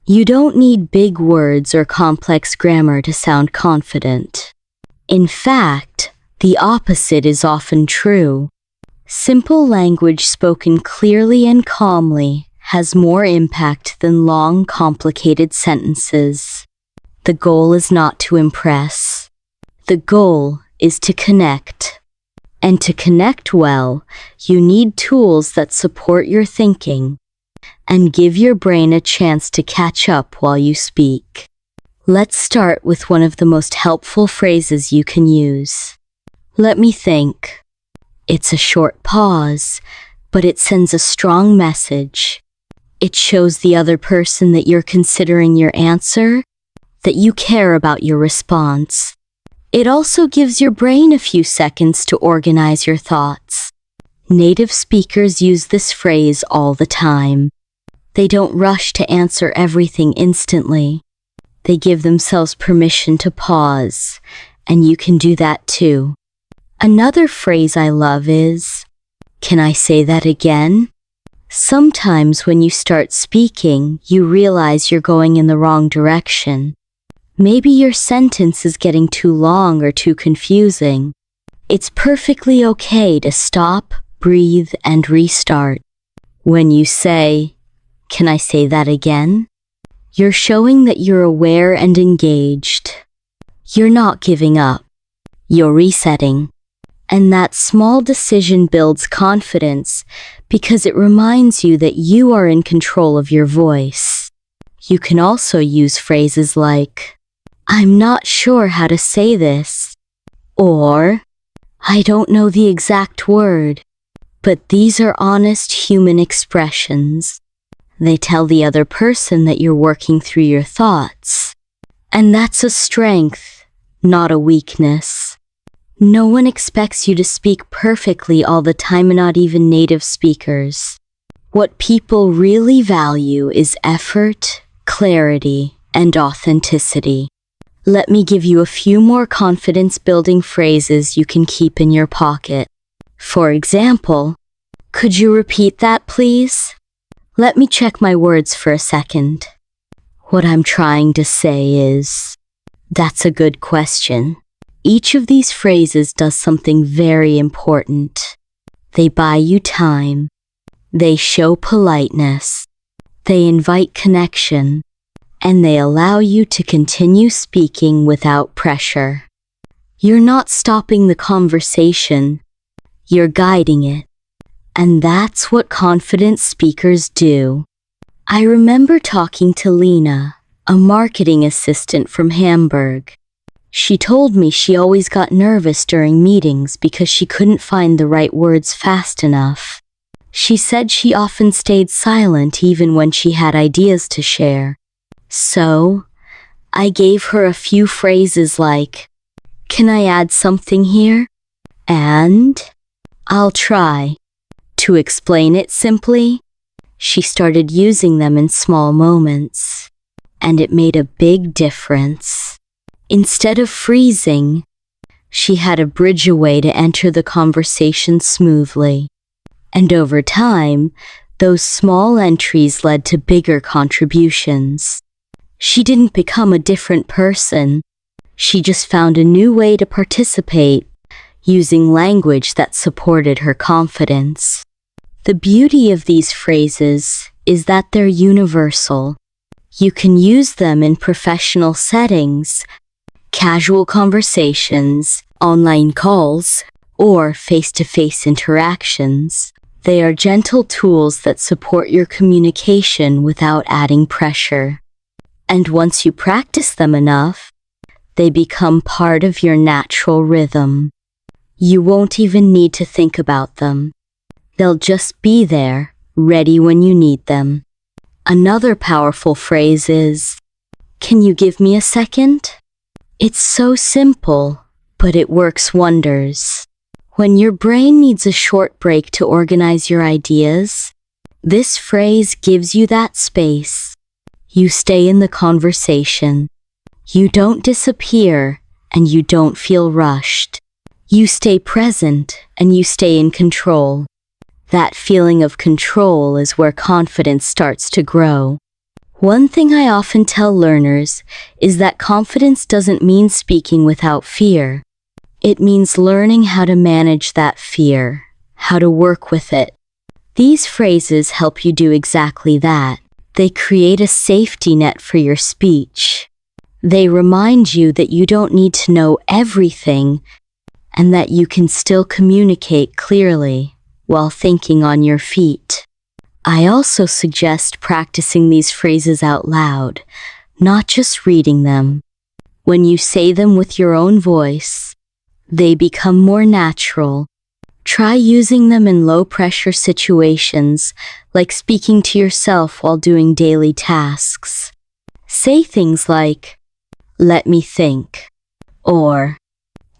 Speaker 1: You don't need big words or complex grammar to sound confident. In fact, the opposite is often true. Simple language spoken clearly and calmly has more impact than long, complicated sentences. The goal is not to impress. The goal is to connect. And to connect well, you need tools that support your thinking and give your brain a chance to catch up while you speak. Let's start with one of the most helpful phrases you can use. Let me think. It's a short pause, but it sends a strong message. It shows the other person that you're considering your answer, that you care about your response. It also gives your brain a few seconds to organize your thoughts. Native speakers use this phrase all the time. They don't rush to answer everything instantly. They give themselves permission to pause, and you can do that too. Another phrase I love is, "Can I say that again?" Sometimes when you start speaking, you realize you're going in the wrong direction. Maybe your sentence is getting too long or too confusing. It's perfectly okay to stop, breathe, and restart. When you say, "Can I say that again?" you're showing that you're aware and engaged. You're not giving up. You're resetting. And that small decision builds confidence because it reminds you that you are in control of your voice. You can also use phrases like, "I'm not sure how to say this," or "I don't know the exact word." But these are honest human expressions. They tell the other person that you're working through your thoughts. And that's a strength, not a weakness. No one expects you to speak perfectly all the time, not even native speakers. What people really value is effort, clarity, and authenticity. Let me give you a few more confidence-building phrases you can keep in your pocket. For example, "Could you repeat that, please? Let me check my words for a second." What I'm trying to say is, "That's a good question." Each of these phrases does something very important. They buy you time. They show politeness. They invite connection. And they allow you to continue speaking without pressure. You're not stopping the conversation. You're guiding it. And that's what confident speakers do. I remember talking to Lena, a marketing assistant from Hamburg. She told me she always got nervous during meetings because she couldn't find the right words fast enough. She said she often stayed silent even when she had ideas to share. So, I gave her a few phrases like, "Can I add something here?" and "I'll try." To explain it simply, she started using them in small moments, and it made a big difference. Instead of freezing, she had a bridge a way to enter the conversation smoothly. And over time, those small entries led to bigger contributions. She didn't become a different person. She just found a new way to participate, using language that supported her confidence. The beauty of these phrases is that they're universal. You can use them in professional settings, casual conversations, online calls, or face-to-face interactions. They are gentle tools that support your communication without adding pressure. And once you practice them enough, they become part of your natural rhythm. You won't even need to think about them. They'll just be there, ready when you need them. Another powerful phrase is, "Can you give me a second?" It's so simple, but it works wonders. When your brain needs a short break to organize your ideas, this phrase gives you that space. You stay in the conversation. You don't disappear, and you don't feel rushed. You stay present, and you stay in control. That feeling of control is where confidence starts to grow. One thing I often tell learners is that confidence doesn't mean speaking without fear. It means learning how to manage that fear, how to work with it. These phrases help you do exactly that. They create a safety net for your speech. They remind you that you don't need to know everything and that you can still communicate clearly while thinking on your feet. I also suggest practicing these phrases out loud, not just reading them. When you say them with your own voice, they become more natural. Try using them in low-pressure situations, like speaking to yourself while doing daily tasks. Say things like, "Let me think," or,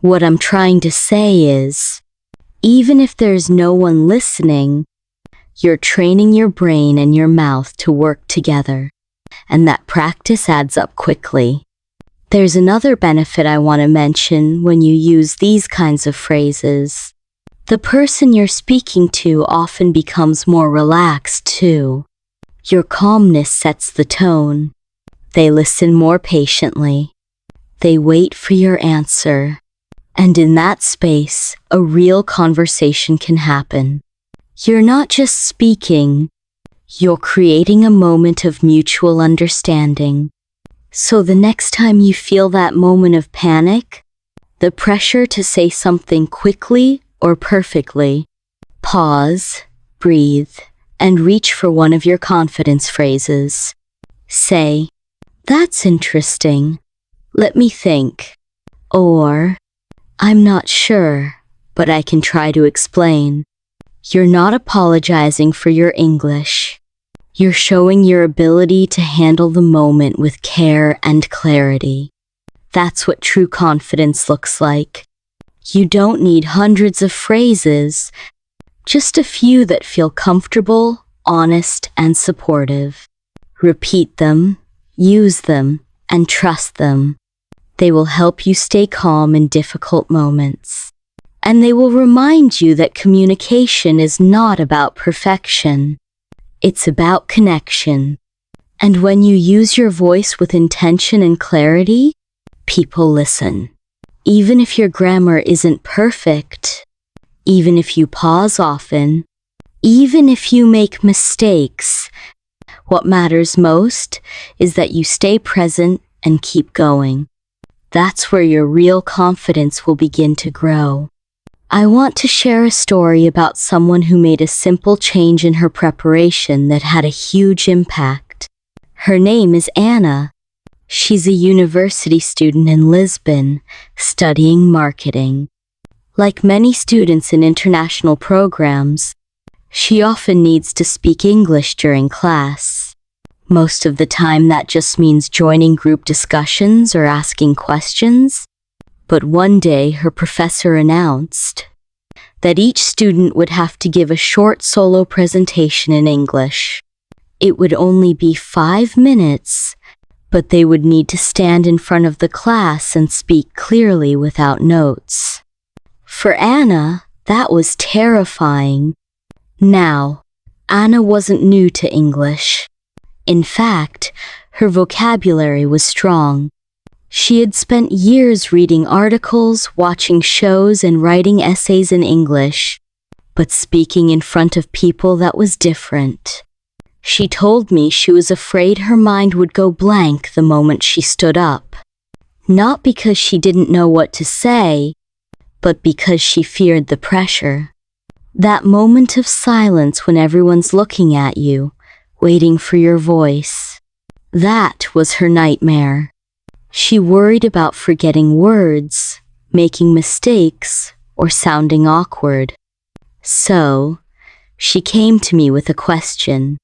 Speaker 1: "What I'm trying to say is," even if there's no one listening, you're training your brain and your mouth to work together, and that practice adds up quickly. There's another benefit I want to mention when you use these kinds of phrases. The person you're speaking to often becomes more relaxed too. Your calmness sets the tone. They listen more patiently. They wait for your answer. And in that space, a real conversation can happen. You're not just speaking, you're creating a moment of mutual understanding. So the next time you feel that moment of panic, the pressure to say something quickly or perfectly, pause, breathe, and reach for one of your confidence phrases. Say, "That's interesting. Let me think." Or, "I'm not sure, but I can try to explain." You're not apologizing for your English. You're showing your ability to handle the moment with care and clarity. That's what true confidence looks like. You don't need hundreds of phrases, just a few that feel comfortable, honest, and supportive. Repeat them, use them, and trust them. They will help you stay calm in difficult moments. And they will remind you that communication is not about perfection. It's about connection. And when you use your voice with intention and clarity, people listen. Even if your grammar isn't perfect, even if you pause often, even if you make mistakes, what matters most is that you stay present and keep going. That's where your real confidence will begin to grow. I want to share a story about someone who made a simple change in her preparation that had a huge impact. Her name is Anna. She's a university student in Lisbon, studying marketing. Like many students in international programs, she often needs to speak English during class. Most of the time that just means joining group discussions or asking questions. But one day her professor announced that each student would have to give a short solo presentation in English. It would only be 5 minutes, but they would need to stand in front of the class and speak clearly without notes. For Anna, that was terrifying. Now, Anna wasn't new to English. In fact, her vocabulary was strong. She had spent years reading articles, watching shows, and writing essays in English, but speaking in front of people, that was different. She told me she was afraid her mind would go blank the moment she stood up. Not because she didn't know what to say, but because she feared the pressure. That moment of silence when everyone's looking at you, waiting for your voice. That was her nightmare. She worried about forgetting words, making mistakes, or sounding awkward. So, She came to me with a question.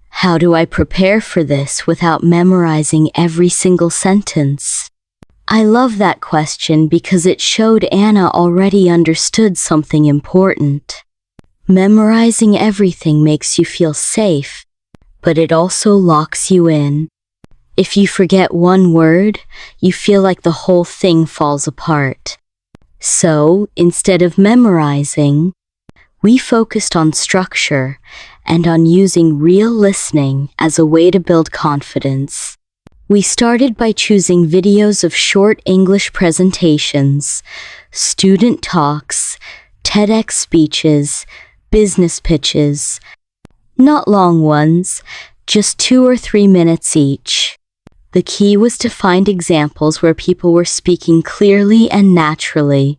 Speaker 1: How do I prepare for this without memorizing every single sentence? I love that question because it showed Anna already understood something important. Memorizing everything makes you feel safe, but it also locks you in. If you forget one word, you feel like the whole thing falls apart. So, instead of memorizing, we focused on structure and on using real listening as a way to build confidence. We started by choosing videos of short English presentations, student talks, TEDx speeches, business pitches. Not long ones, just 2 or 3 minutes each. The key was to find examples where people were speaking clearly and naturally,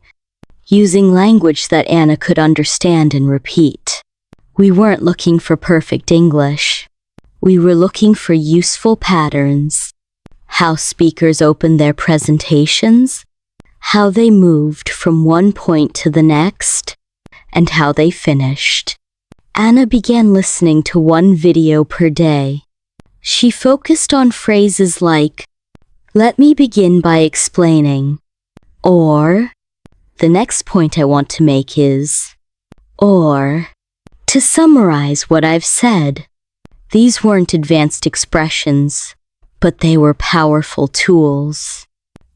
Speaker 1: using language that Anna could understand and repeat. We weren't looking for perfect English. We were looking for useful patterns. How speakers opened their presentations, how they moved from one point to the next, and how they finished. Anna began listening to one video per day. She focused on phrases like, "Let me begin by explaining," or, "The next point I want to make is," or, "To summarize what I've said." These weren't advanced expressions, but they were powerful tools.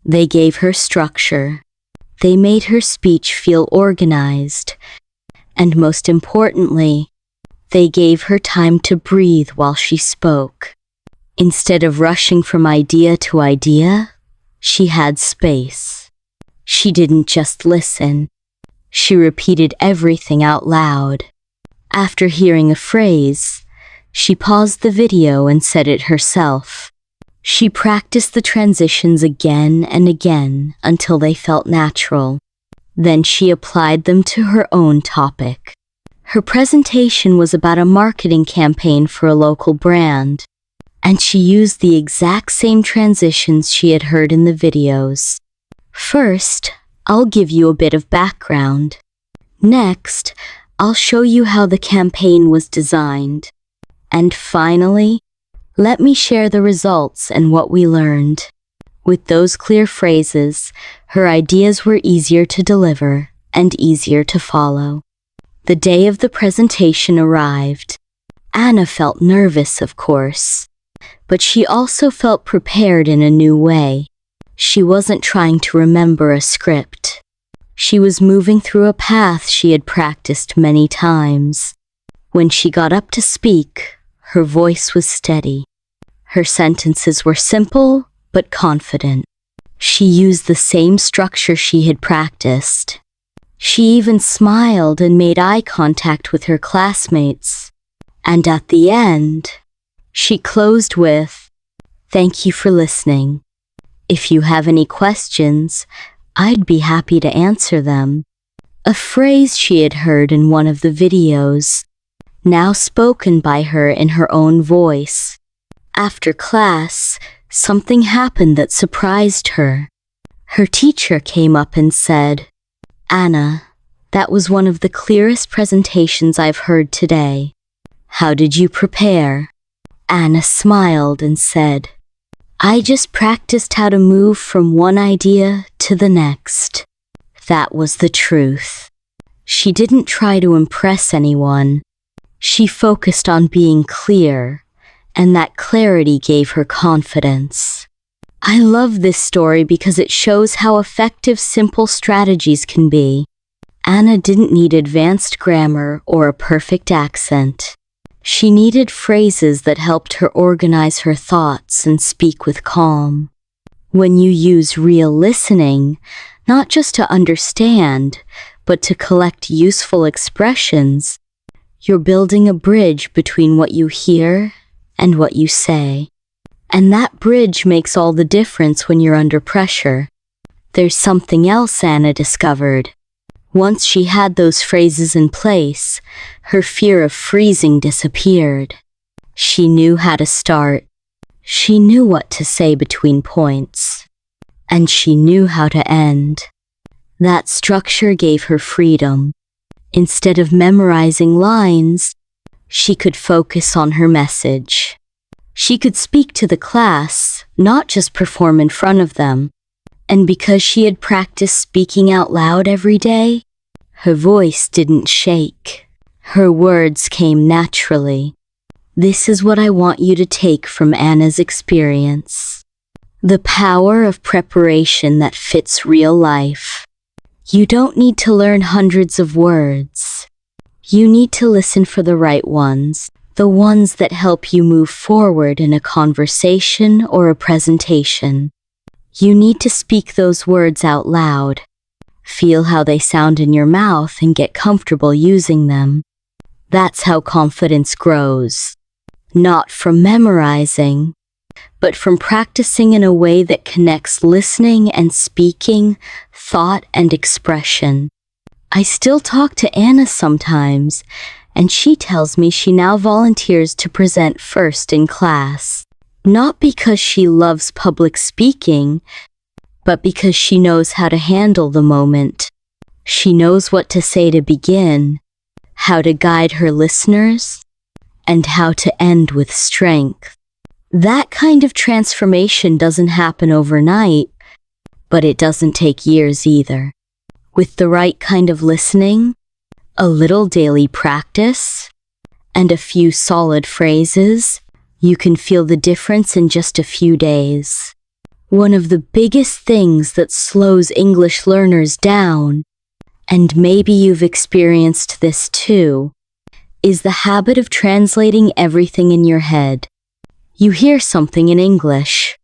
Speaker 1: They gave her structure. They made her speech feel organized. And most importantly, they gave her time to breathe while she spoke. Instead of rushing from idea to idea, she had space. She didn't just listen. She repeated everything out loud. After hearing a phrase, she paused the video and said it herself. She practiced the transitions again and again until they felt natural. Then she applied them to her own topic. Her presentation was about a marketing campaign for a local brand, and she used the exact same transitions she had heard in the videos. First, I'll give you a bit of background. Next, I'll show you how the campaign was designed. And finally, let me share the results and what we learned. With those clear phrases, her ideas were easier to deliver and easier to follow. The day of the presentation arrived. Anna felt nervous, of course, but she also felt prepared in a new way. She wasn't trying to remember a script. She was moving through a path she had practiced many times. When she got up to speak, her voice was steady. Her sentences were simple but confident. She used the same structure she had practiced. She even smiled and made eye contact with her classmates. And at the end, she closed with, "Thank you for listening. If you have any questions, I'd be happy to answer them." A phrase she had heard in one of the videos, now spoken by her in her own voice. After class, something happened that surprised her. Her teacher came up and said, "Anna, that was one of the clearest presentations I've heard today. How did you prepare?" Anna smiled and said, "I just practiced how to move from one idea to the next." That was the truth. She didn't try to impress anyone. She focused on being clear, and that clarity gave her confidence. I love this story because it shows how effective simple strategies can be. Anna didn't need advanced grammar or a perfect accent. She needed phrases that helped her organize her thoughts and speak with calm. When you use real listening, not just to understand, but to collect useful expressions, you're building a bridge between what you hear and what you say. And that bridge makes all the difference when you're under pressure. There's something else Anna discovered. Once she had those phrases in place, her fear of freezing disappeared. She knew how to start. She knew what to say between points. And she knew how to end. That structure gave her freedom. Instead of memorizing lines, she could focus on her message. She could speak to the class, not just perform in front of them. And because she had practiced speaking out loud every day, her voice didn't shake. Her words came naturally. This is what I want you to take from Anna's experience. The power of preparation that fits real life. You don't need to learn hundreds of words. You need to listen for the right ones, the ones that help you move forward in a conversation or a presentation. You need to speak those words out loud. Feel how they sound in your mouth and get comfortable using them. That's how confidence grows. Not from memorizing, but from practicing in a way that connects listening and speaking, thought and expression. I still talk to Anna sometimes, and she tells me she now volunteers to present first in class. Not because she loves public speaking, but because she knows how to handle the moment. She knows what to say to begin, how to guide her listeners, and how to end with strength. That kind of transformation doesn't happen overnight, but it doesn't take years either. With the right kind of listening, a little daily practice, and a few solid phrases, you can feel the difference in just a few days. One of the biggest things that slows English learners down, and maybe you've experienced this too, is the habit of translating everything in your head. You hear something in English,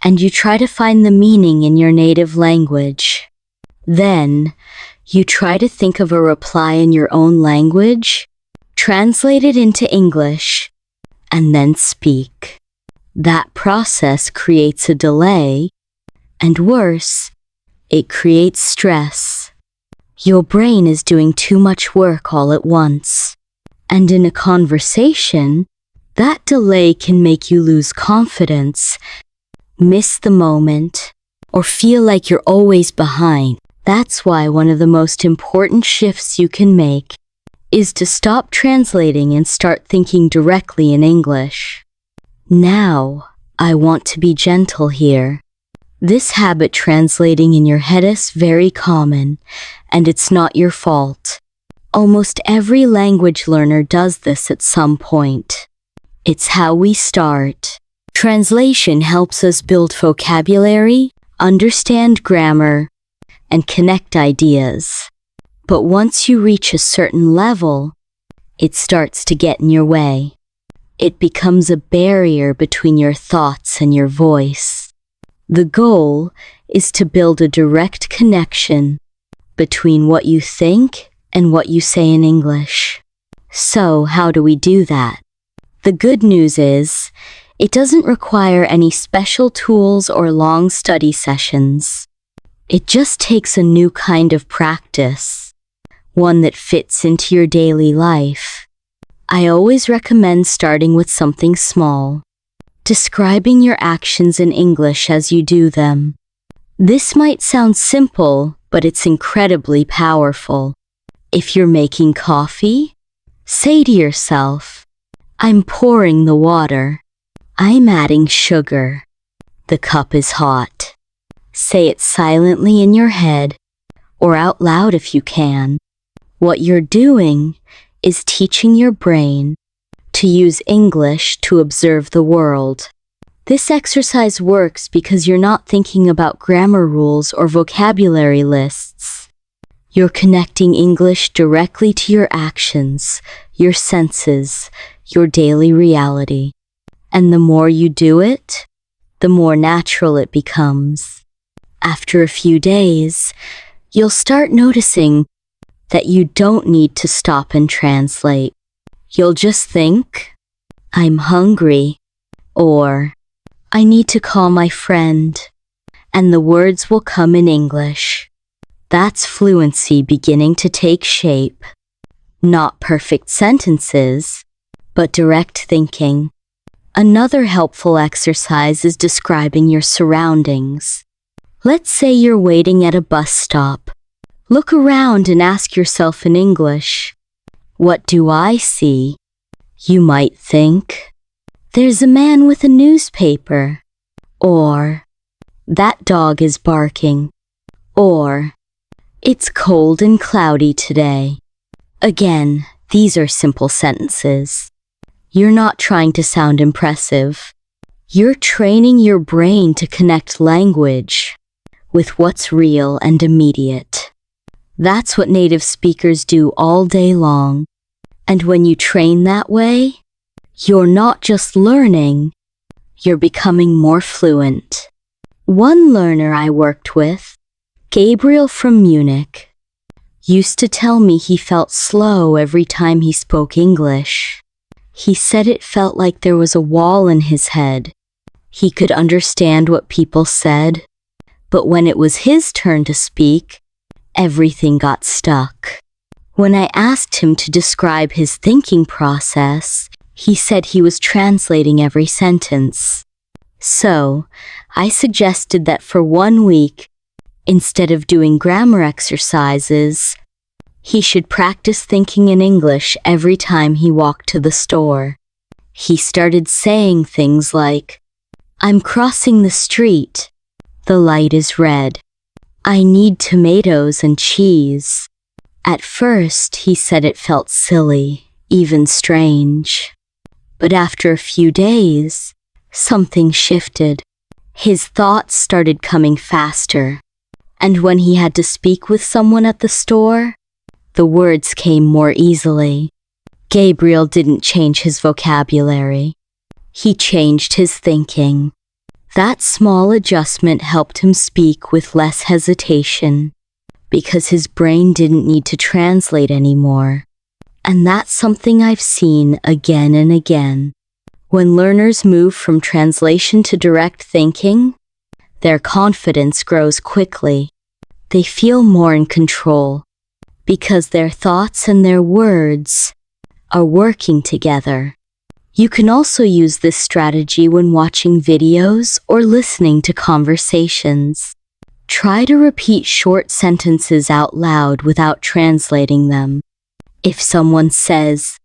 Speaker 1: and you try to find the meaning in your native language. Then, you try to think of a reply in your own language, translate it into English, and then speak. That process creates a delay, and worse, it creates stress. Your brain is doing too much work all at once. And in a conversation, that delay can make you lose confidence, miss the moment, or feel like you're always behind. That's why one of the most important shifts you can make is to stop translating and start thinking directly in English. Now, I want to be gentle here. This habit translating in your head is very common, and it's not your fault. Almost every language learner does this at some point. It's how we start. Translation helps us build vocabulary, understand grammar, and connect ideas. But once you reach a certain level, it starts to get in your way. It becomes a barrier between your thoughts and your voice. The goal is to build a direct connection between what you think and what you say in English. So, how do we do that? The good news is, it doesn't require any special tools or long study sessions. It just takes a new kind of practice, one that fits into your daily life. I always recommend starting with something small, describing your actions in English as you do them. This might sound simple, but it's incredibly powerful. If you're making coffee, say to yourself, I'm pouring the water. I'm adding sugar. The cup is hot. Say it silently in your head, or out loud if you can. What you're doing is teaching your brain to use English to observe the world. This exercise works because you're not thinking about grammar rules or vocabulary lists. You're connecting English directly to your actions, your senses, your daily reality. And the more you do it, the more natural it becomes. After a few days, you'll start noticing that you don't need to stop and translate. You'll just think, I'm hungry, or I need to call my friend, and the words will come in English. That's fluency beginning to take shape. Not perfect sentences, but direct thinking. Another helpful exercise is describing your surroundings. Let's say you're waiting at a bus stop. Look around and ask yourself in English, what do I see? You might think, there's a man with a newspaper. Or, that dog is barking. Or, it's cold and cloudy today. Again, these are simple sentences. You're not trying to sound impressive. You're training your brain to connect language with what's real and immediate. That's what native speakers do all day long. And when you train that way, you're not just learning, you're becoming more fluent. One learner I worked with, Gabriel from Munich, used to tell me he felt slow every time he spoke English. He said it felt like there was a wall in his head. He could understand what people said, but when it was his turn to speak, everything got stuck. When I asked him to describe his thinking process, he said he was translating every sentence. So, I suggested that for 1 week, instead of doing grammar exercises, he should practice thinking in English every time he walked to the store. He started saying things like, I'm crossing the street. The light is red. I need tomatoes and cheese. At first, he said it felt silly, even strange. But after a few days, something shifted. His thoughts started coming faster. And when he had to speak with someone at the store, the words came more easily. Gabriel didn't change his vocabulary. He changed his thinking. That small adjustment helped him speak with less hesitation, because his brain didn't need to translate anymore. And that's something I've seen again and again. When learners move from translation to direct thinking, their confidence grows quickly. They feel more in control, because their thoughts and their words are working together. You can also use this strategy when watching videos or listening to conversations. Try to repeat short sentences out loud without translating them. If someone says,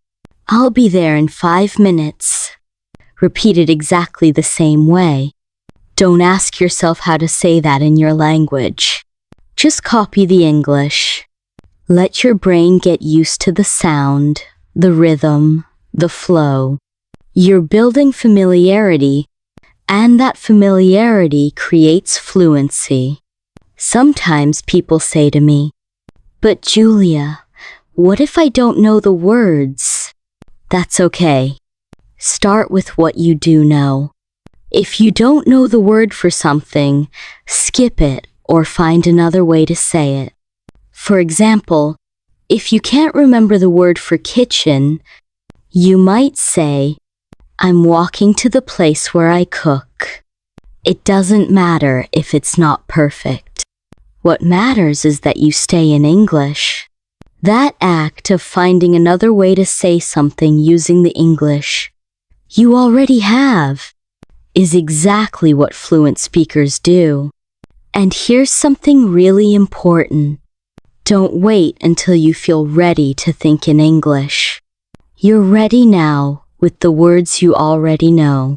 Speaker 1: I'll be there in 5 minutes, repeat it exactly the same way. Don't ask yourself how to say that in your language. Just copy the English. Let your brain get used to the sound, the rhythm, the flow. You're building familiarity, and that familiarity creates fluency. Sometimes people say to me, but Julia, what if I don't know the words? That's okay. Start with what you do know. If you don't know the word for something, skip it or find another way to say it. For example, if you can't remember the word for kitchen, you might say, I'm walking to the place where I cook. It doesn't matter if it's not perfect. What matters is that you stay in English. That act of finding another way to say something using the English you already have is exactly what fluent speakers do. And here's something really important. Don't wait until you feel ready to think in English. You're ready now with the words you already know.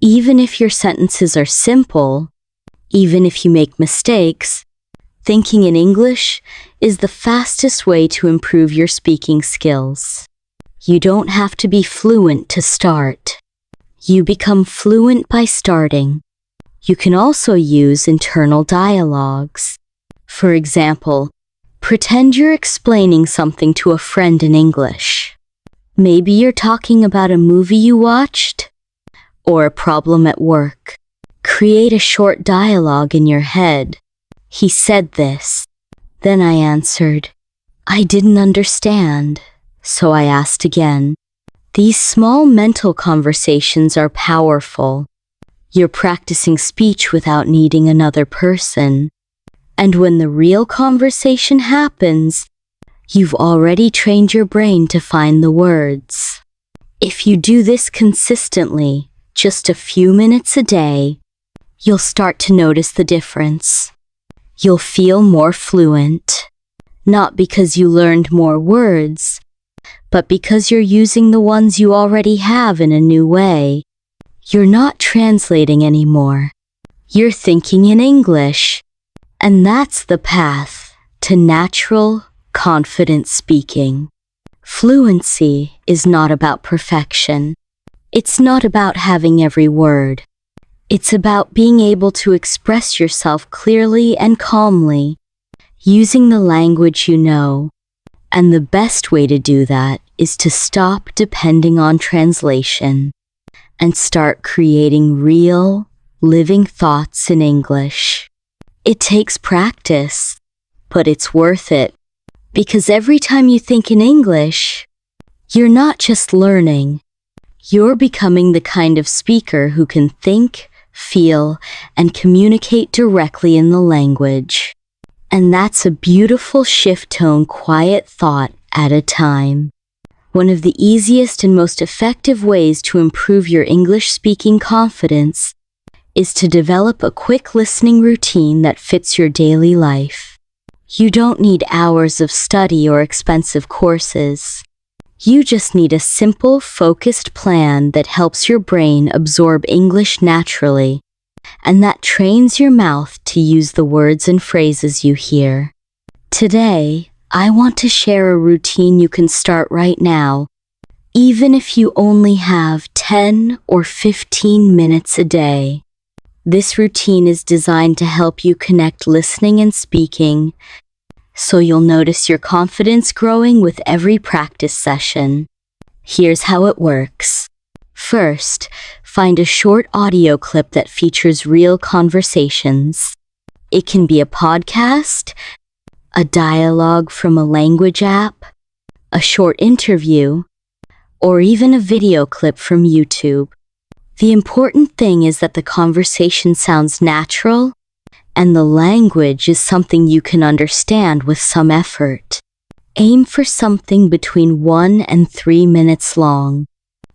Speaker 1: Even if your sentences are simple, even if you make mistakes, thinking in English is the fastest way to improve your speaking skills. You don't have to be fluent to start. You become fluent by starting. You can also use internal dialogues. For example, pretend you're explaining something to a friend in English. Maybe you're talking about a movie you watched or a problem at work. Create a short dialogue in your head. He said this. Then I answered. I didn't understand, so I asked again. These small mental conversations are powerful. You're practicing speech without needing another person. And when the real conversation happens, you've already trained your brain to find the words. If you do this consistently, just a few minutes a day, you'll start to notice the difference. You'll feel more fluent. not because you learned more words, but because you're using the ones you already have in a new way. You're not translating anymore. You're thinking in English. And that's the path to natural, confident speaking. Fluency is not about perfection. It's not about having every word. It's about being able to express yourself clearly and calmly, using the language you know. And the best way to do that is to stop depending on translation and start creating real, living thoughts in English. It takes practice, but it's worth it, because every time you think in English, you're not just learning, you're becoming the kind of speaker who can think, feel, and communicate directly in the language. And that's a beautiful shift-tone, quiet thought at a time. One of the easiest and most effective ways to improve your English-speaking confidence is to develop a quick listening routine that fits your daily life. You don't need hours of study or expensive courses. You just need a simple, focused plan that helps your brain absorb English naturally, and that trains your mouth to use the words and phrases you hear. Today, I want to share a routine you can start right now, even if you only have 10 or 15 minutes a day. This routine is designed to help you connect listening and speaking, so you'll notice your confidence growing with every practice session. Here's how it works. First, find a short audio clip that features real conversations. It can be a podcast, a dialogue from a language app, a short interview, or even a video clip from YouTube. The important thing is that the conversation sounds natural, and the language is something you can understand with some effort. Aim for something between 1 and 3 minutes long,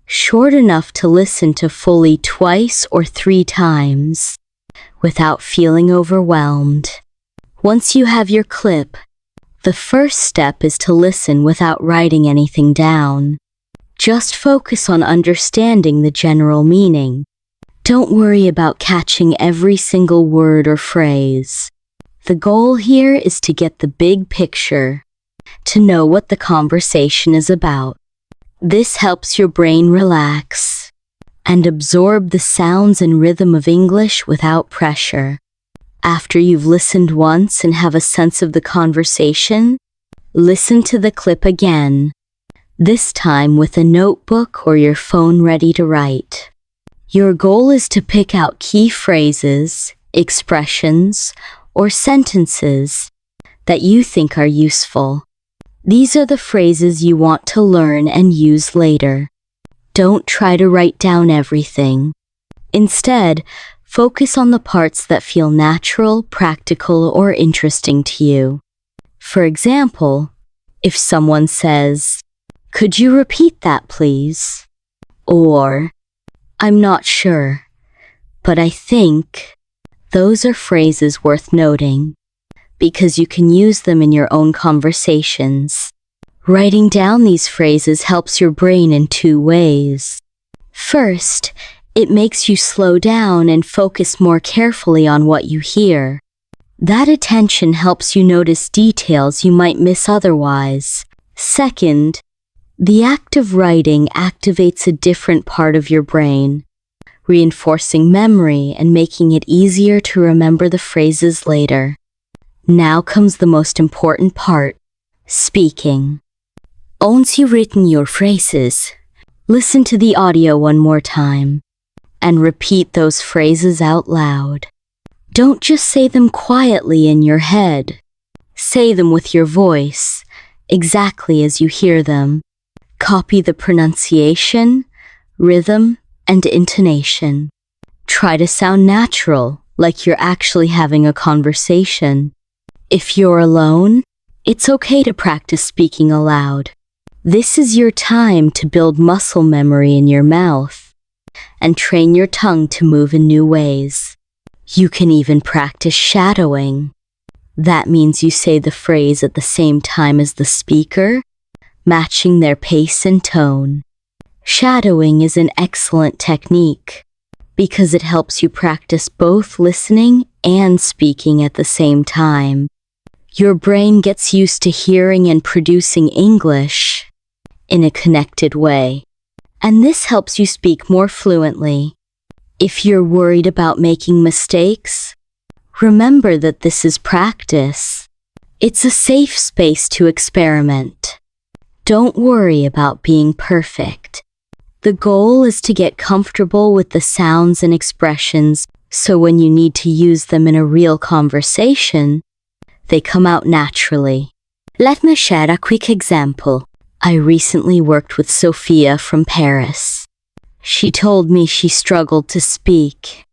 Speaker 1: short enough to listen to fully twice or 3 times, without feeling overwhelmed. Once you have your clip, the first step is to listen without writing anything down. Just focus on understanding the general meaning. Don't worry about catching every single word or phrase. The goal here is to get the big picture, to know what the conversation is about. This helps your brain relax and absorb the sounds and rhythm of English without pressure. After you've listened once and have a sense of the conversation, listen to the clip again, this time with a notebook or your phone ready to write. Your goal is to pick out key phrases, expressions, or sentences that you think are useful. These are the phrases you want to learn and use later. Don't try to write down everything. Instead, focus on the parts that feel natural, practical, or interesting to you. For example, if someone says, "Could you repeat that, please?" Or, "I'm not sure, but I think," those are phrases worth noting, because you can use them in your own conversations. Writing down these phrases helps your brain in 2 ways. First, it makes you slow down and focus more carefully on what you hear. That attention helps you notice details you might miss otherwise. Second, the act of writing activates a different part of your brain, reinforcing memory and making it easier to remember the phrases later. Now comes the most important part, speaking. Once you've written your phrases, listen to the audio one more time and repeat those phrases out loud. Don't just say them quietly in your head. Say them with your voice, exactly as you hear them. Copy the pronunciation, rhythm, and intonation. Try to sound natural, like you're actually having a conversation. If you're alone, it's okay to practice speaking aloud. This is your time to build muscle memory in your mouth and train your tongue to move in new ways. You can even practice shadowing. That means you say the phrase at the same time as the speaker, matching their pace and tone. Shadowing is an excellent technique because it helps you practice both listening and speaking at the same time. Your brain gets used to hearing and producing English in a connected way, and this helps you speak more fluently. If you're worried about making mistakes, remember that this is practice. It's a safe space to experiment. Don't worry about being perfect. The goal is to get comfortable with the sounds and expressions, so when you need to use them in a real conversation, they come out naturally. Let me share a quick example. I recently worked with Sophia from Paris. She told me she struggled to speak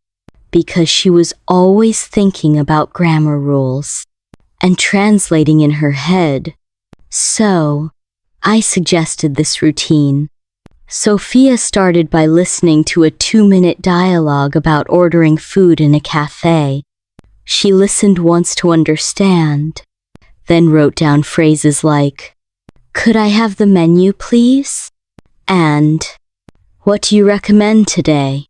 Speaker 1: because she was always thinking about grammar rules and translating in her head. So, I suggested this routine. Sophia started by listening to a 2-minute dialogue about ordering food in a cafe. She listened once to understand, then wrote down phrases like, "Could I have the menu, please?" and "What do you recommend today?"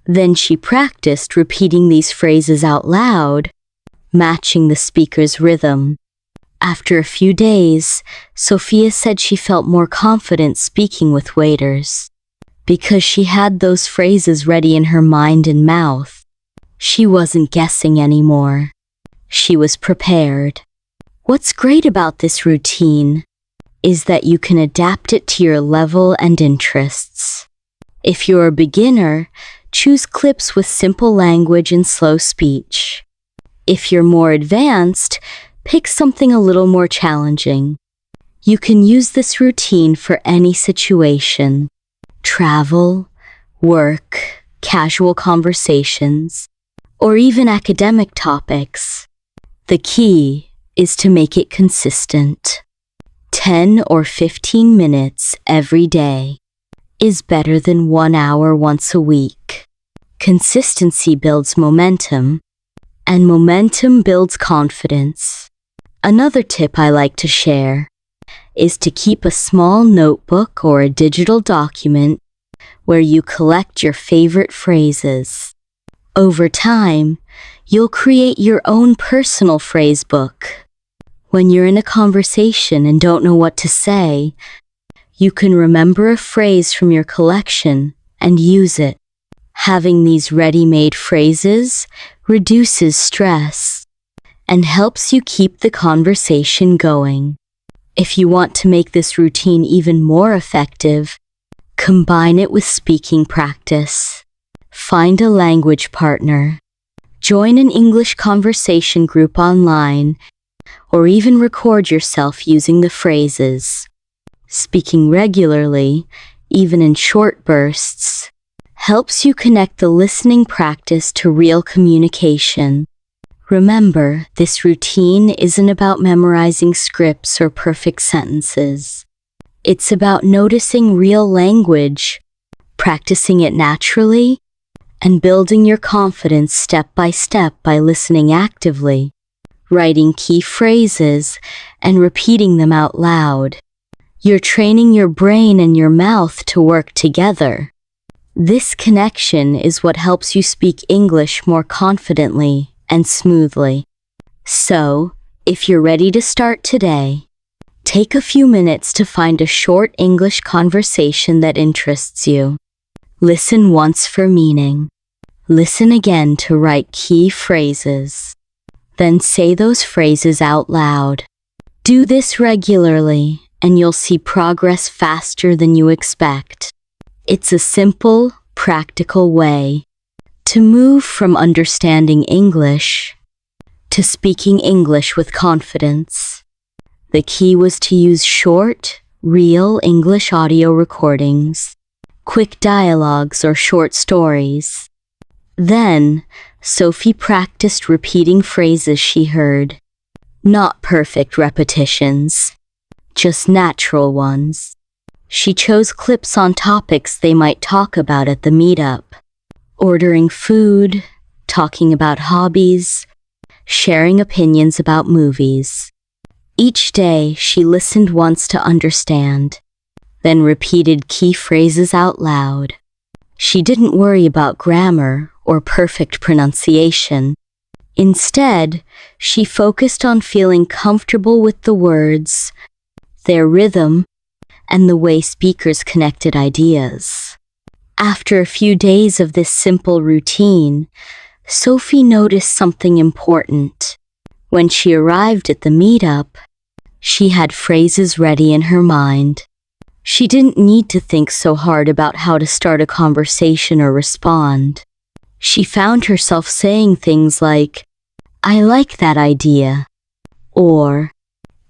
Speaker 1: Then she practiced repeating these phrases out loud, matching the speaker's rhythm. After a few days, Sophia said she felt more confident speaking with waiters because she had those phrases ready in her mind and mouth. She wasn't guessing anymore. She was prepared. What's great about this routine is that you can adapt it to your level and interests. If you're a beginner, choose clips with simple language and slow speech. If you're more advanced, pick something a little more challenging. You can use this routine for any situation: travel, work, casual conversations, or even academic topics. The key is to make it consistent. 10 or 15 minutes every day is better than 1 hour once a week. Consistency builds momentum, and momentum builds confidence. Another tip I like to share is to keep a small notebook or a digital document where you collect your favorite phrases. Over time, you'll create your own personal phrase book. When you're in a conversation and don't know what to say, you can remember a phrase from your collection and use it. Having these ready-made phrases reduces stress and helps you keep the conversation going. If you want to make this routine even more effective, combine it with speaking practice. Find a language partner. Join an English conversation group online, or even record yourself using the phrases. Speaking regularly, even in short bursts, helps you connect the listening practice to real communication. Remember, this routine isn't about memorizing scripts or perfect sentences. It's about noticing real language, practicing it naturally, and building your confidence step by step by listening actively, writing key phrases, and repeating them out loud. You're training your brain and your mouth to work together. This connection is what helps you speak English more confidently and smoothly. So, if you're ready to start today, take a few minutes to find a short English conversation that interests you. Listen once for meaning. Listen again to write key phrases. Then say those phrases out loud. Do this regularly, and you'll see progress faster than you expect. It's a simple, practical way to move from understanding English to speaking English with confidence. The key was to use short, real English audio recordings, quick dialogues or short stories. Then, Sophie practiced repeating phrases she heard. Not perfect repetitions, just natural ones. She chose clips on topics they might talk about at the meetup. Ordering food, talking about hobbies, sharing opinions about movies. Each day, she listened once to understand, then repeated key phrases out loud. She didn't worry about grammar or perfect pronunciation. Instead, she focused on feeling comfortable with the words, their rhythm, and the way speakers connected ideas. After a few days of this simple routine, Sophie noticed something important. When she arrived at the meetup, she had phrases ready in her mind. She didn't need to think so hard about how to start a conversation or respond. She found herself saying things like, "I like that idea," or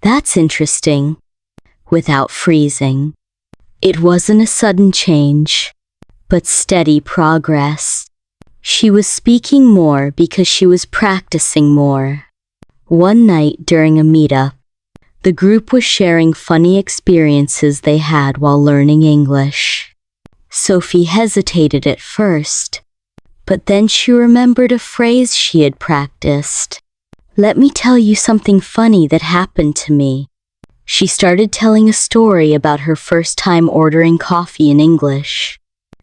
Speaker 1: "That's interesting," without freezing. It wasn't a sudden change, but steady progress. She was speaking more because she was practicing more. One night during a meetup, the group was sharing funny experiences they had while learning English. Sophie hesitated at first, but then she remembered a phrase she had practiced. "Let me tell you something funny that happened to me." She started telling a story about her first time ordering coffee in English.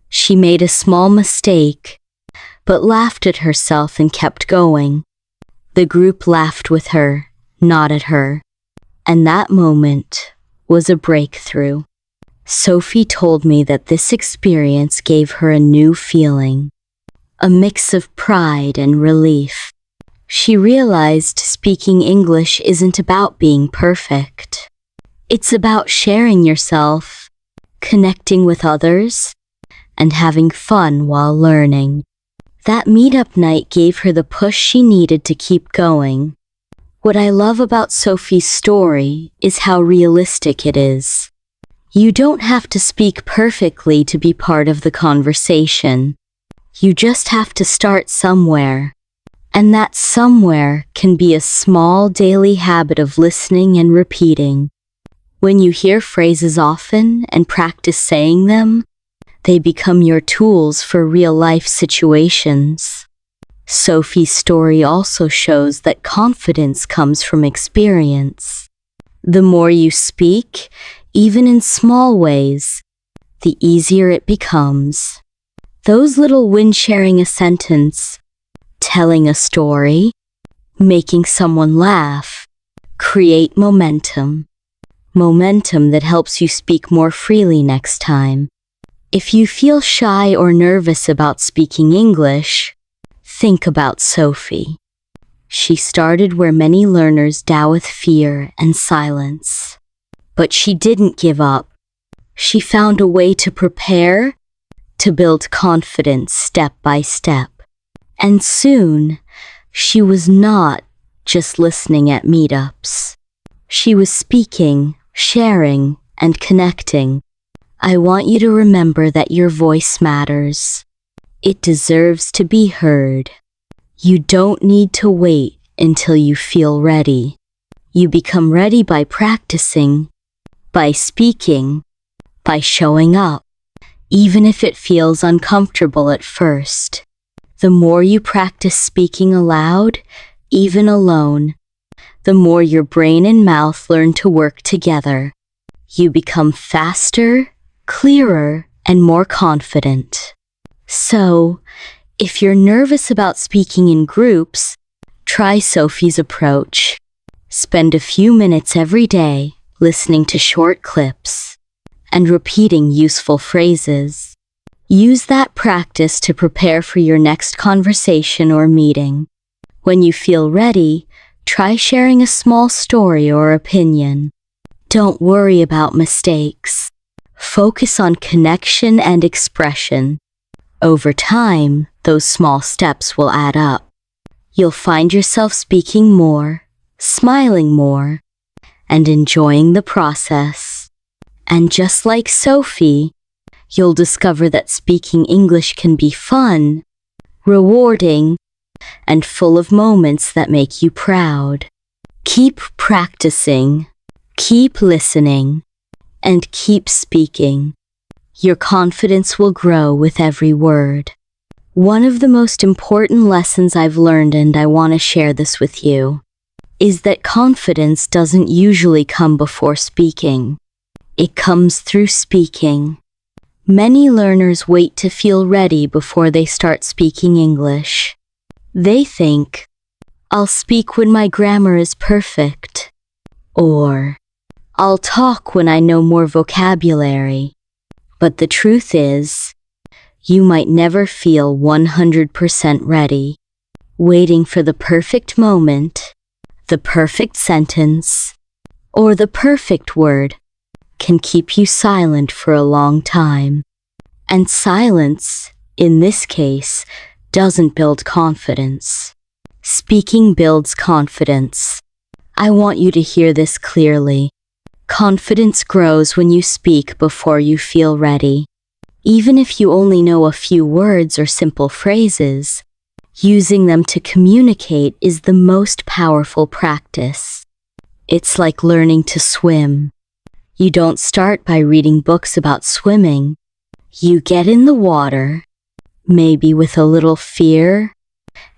Speaker 1: She made a small mistake, but laughed at herself and kept going. The group laughed with her, not at her. And that moment was a breakthrough. Sophie told me that this experience gave her a new feeling, a mix of pride and relief. She realized speaking English isn't about being perfect. It's about sharing yourself, connecting with others, and having fun while learning. That meetup night gave her the push she needed to keep going. What I love about Sophie's story is how realistic it is. You don't have to speak perfectly to be part of the conversation. You just have to start somewhere. And that somewhere can be a small daily habit of listening and repeating. When you hear phrases often and practice saying them, they become your tools for real-life situations. Sophie's story also shows that confidence comes from experience. The more you speak, even in small ways, the easier it becomes. Those little wins, sharing a sentence, telling a story, making someone laugh, create momentum. Momentum that helps you speak more freely next time. If you feel shy or nervous about speaking English, think about Sophie. She started where many learners die with fear and silence. But she didn't give up. She found a way to prepare, to build confidence step by step. And soon, she was not just listening at meetups. She was speaking, sharing, and connecting. I want you to remember that your voice matters. It deserves to be heard. You don't need to wait until you feel ready. You become ready by practicing, by speaking, by showing up, even if it feels uncomfortable at first. The more you practice speaking aloud, even alone, the more your brain and mouth learn to work together. You become faster, clearer, and more confident. So, if you're nervous about speaking in groups, try Sophie's approach. Spend a few minutes every day listening to short clips and repeating useful phrases. Use that practice to prepare for your next conversation or meeting. When you feel ready, try sharing a small story or opinion. Don't worry about mistakes. Focus on connection and expression. Over time, those small steps will add up. You'll find yourself speaking more, smiling more, and enjoying the process. And just like Sophie, you'll discover that speaking English can be fun, rewarding, and full of moments that make you proud. Keep practicing, keep listening, and keep speaking. Your confidence will grow with every word. One of the most important lessons I've learned, and I want to share this with you, is that confidence doesn't usually come before speaking. It comes through speaking. Many learners wait to feel ready before they start speaking English. They think, I'll speak when my grammar is perfect, or I'll talk when I know more vocabulary. But the truth is, you might never feel 100% ready. Waiting for the perfect moment, the perfect sentence, or the perfect word can keep you silent for a long time. And silence, in this case, doesn't build confidence. Speaking builds confidence. I want you to hear this clearly. Confidence grows when you speak before you feel ready. Even if you only know a few words or simple phrases, using them to communicate is the most powerful practice. It's like learning to swim. You don't start by reading books about swimming. You get in the water, maybe with a little fear,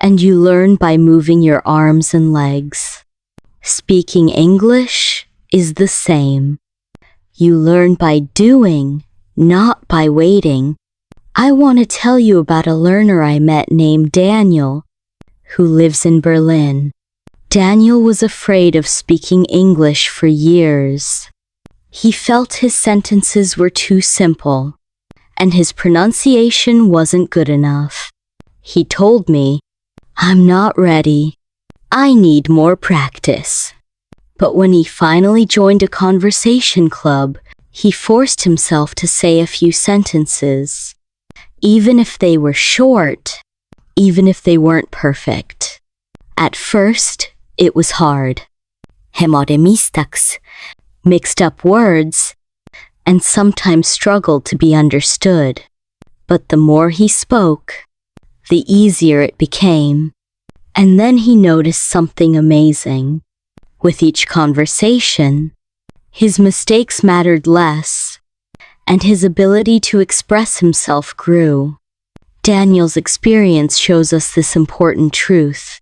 Speaker 1: and you learn by moving your arms and legs. Speaking English is the same. You learn by doing, not by waiting. I want to tell you about a learner I met named Daniel, who lives in Berlin. Daniel was afraid of speaking English for years. He felt his sentences were too simple, and his pronunciation wasn't good enough. He told me, I'm not ready. I need more practice. But when he finally joined a conversation club, he forced himself to say a few sentences, even if they were short, even if they weren't perfect. At first, it was hard. Hemodemistaks, mixed up words, and sometimes struggled to be understood. But the more he spoke, the easier it became. And then he noticed something amazing. With each conversation, his mistakes mattered less, and his ability to express himself grew. Daniel's experience shows us this important truth.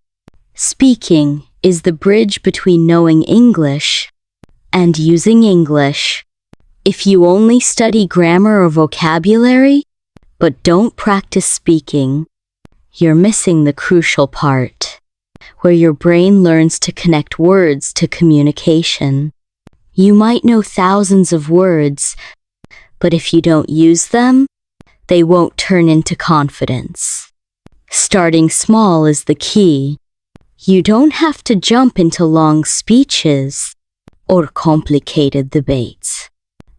Speaker 1: Speaking is the bridge between knowing English and using English. If you only study grammar or vocabulary, but don't practice speaking, you're missing the crucial part, where your brain learns to connect words to communication. You might know thousands of words, but if you don't use them, they won't turn into confidence. Starting small is the key. You don't have to jump into long speeches or complicated debates.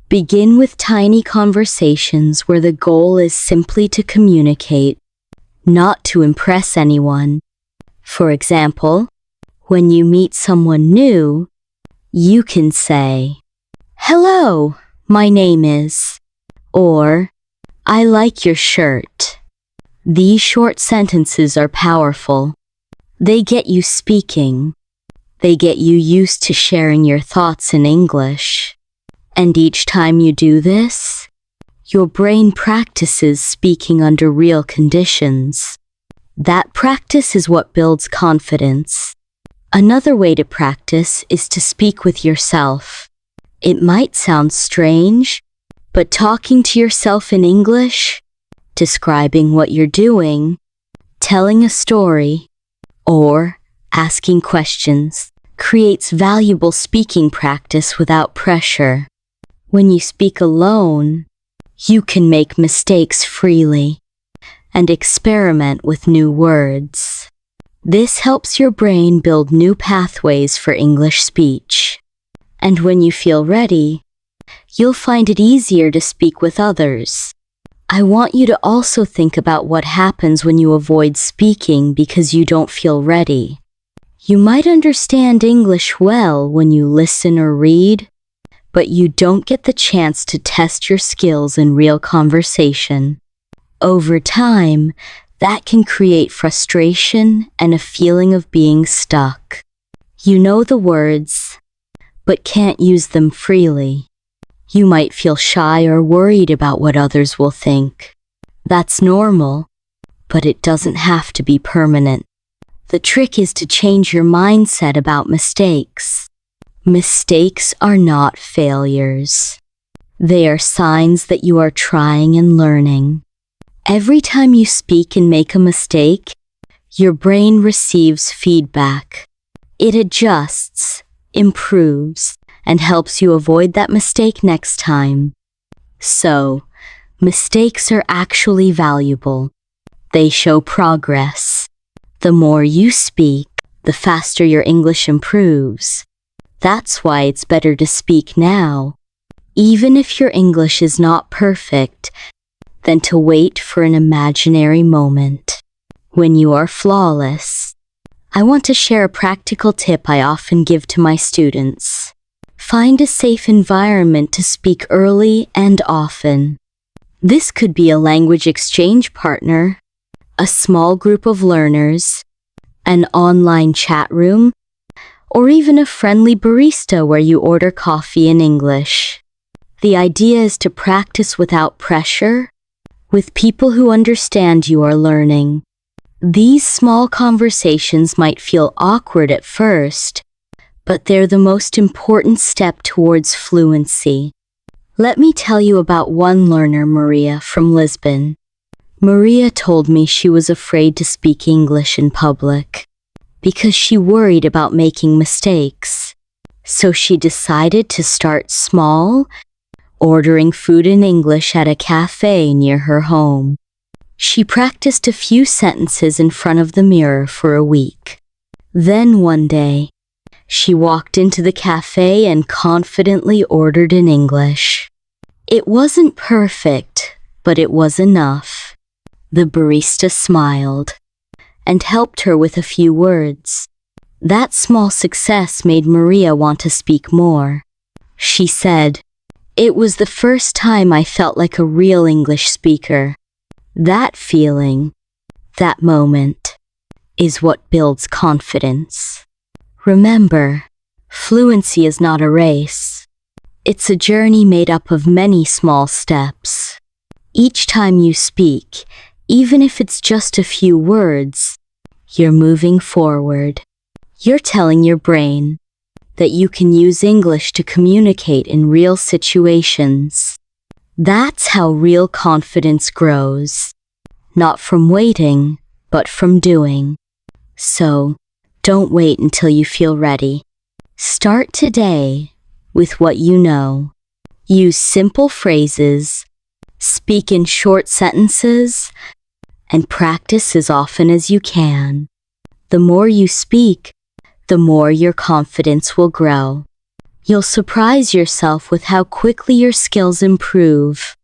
Speaker 1: Begin with tiny conversations where the goal is simply to communicate, not to impress anyone. For example, when you meet someone new, you can say, "Hello, my name is," or "I like your shirt." These short sentences are powerful. They get you speaking. They get you used to sharing your thoughts in English. And each time you do this, your brain practices speaking under real conditions. That practice is what builds confidence. Another way to practice is to speak with yourself. It might sound strange, but talking to yourself in English, describing what you're doing, telling a story, or asking questions, creates valuable speaking practice without pressure. When you speak alone, you can make mistakes freely and experiment with new words. This helps your brain build new pathways for English speech. And when you feel ready, you'll find it easier to speak with others. I want you to also think about what happens when you avoid speaking because you don't feel ready. You might understand English well when you listen or read, but you don't get the chance to test your skills in real conversation. Over time, that can create frustration and a feeling of being stuck. You know the words, but can't use them freely. You might feel shy or worried about what others will think. That's normal. but it doesn't have to be permanent. The trick is to change your mindset about mistakes. Mistakes are not failures. They are signs that you are trying and learning. Every time you speak and make a mistake, your brain receives feedback. It adjusts, improves, and helps you avoid that mistake next time. So, mistakes are actually valuable. They show progress. The more you speak, the faster your English improves. That's why it's better to speak now, even if your English is not perfect, than to wait for an imaginary moment when you are flawless. I want to share a practical tip I often give to my students. Find a safe environment to speak early and often. This could be a language exchange partner, a small group of learners, an online chat room, or even a friendly barista where you order coffee in English. The idea is to practice without pressure, with people who understand you are learning. These small conversations might feel awkward at first, but they're the most important step towards fluency. Let me tell you about one learner, Maria, from Lisbon. Maria told me she was afraid to speak English in public because she worried about making mistakes. So she decided to start small, ordering food in English at a cafe near her home. She practiced a few sentences in front of the mirror for a week. Then one day, she walked into the cafe and confidently ordered in English. It wasn't perfect, but it was enough. The barista smiled and helped her with a few words. That small success made Maria want to speak more. She said, "It was the first time I felt like a real English speaker." That feeling, that moment, is what builds confidence. Remember, fluency is not a race. It's a journey made up of many small steps. Each time you speak, even if it's just a few words, you're moving forward. You're telling your brain that you can use English to communicate in real situations. That's how real confidence grows. Not from waiting, but from doing. So, don't wait until you feel ready. Start today with what you know. Use simple phrases, speak in short sentences, and practice as often as you can. The more you speak, the more your confidence will grow. You'll surprise yourself with how quickly your skills improve.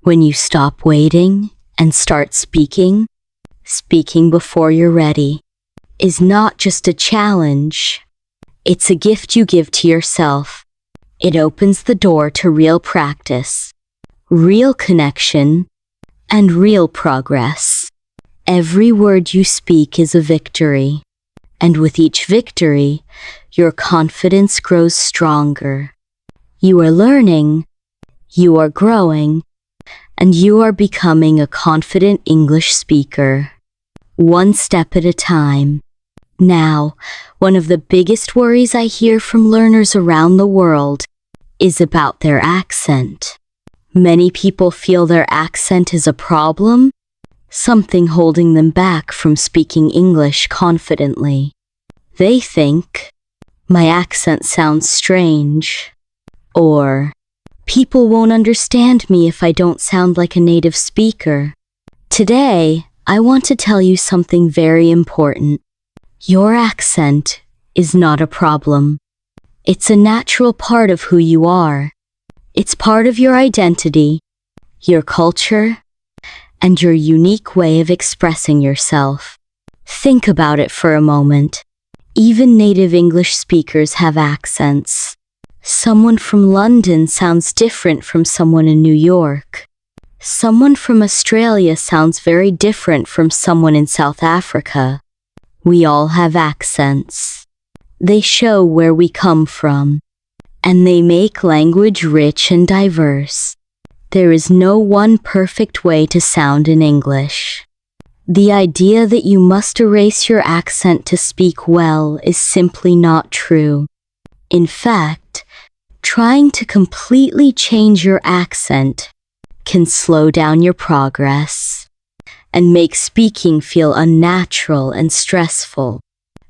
Speaker 1: When you stop waiting and start speaking, speaking before you're ready is not just a challenge. It's a gift you give to yourself. It opens the door to real practice, real connection, and real progress. Every word you speak is a victory, and with each victory, your confidence grows stronger. You are learning, you are growing, and you are becoming a confident English speaker, one step at a time. Now, one of the biggest worries I hear from learners around the world is about their accent. Many people feel their accent is a problem, something holding them back from speaking English confidently. They think, "My accent sounds strange," or "People won't understand me if I don't sound like a native speaker." Today, I want to tell you something very important. Your accent is not a problem. It's a natural part of who you are. It's part of your identity, your culture, and your unique way of expressing yourself. Think about it for a moment. Even native English speakers have accents. Someone from London sounds different from someone in New York. Someone from Australia sounds very different from someone in South Africa. We all have accents. They show where we come from, and they make language rich and diverse. There is no one perfect way to sound in English. The idea that you must erase your accent to speak well is simply not true. In fact, trying to completely change your accent can slow down your progress and make speaking feel unnatural and stressful.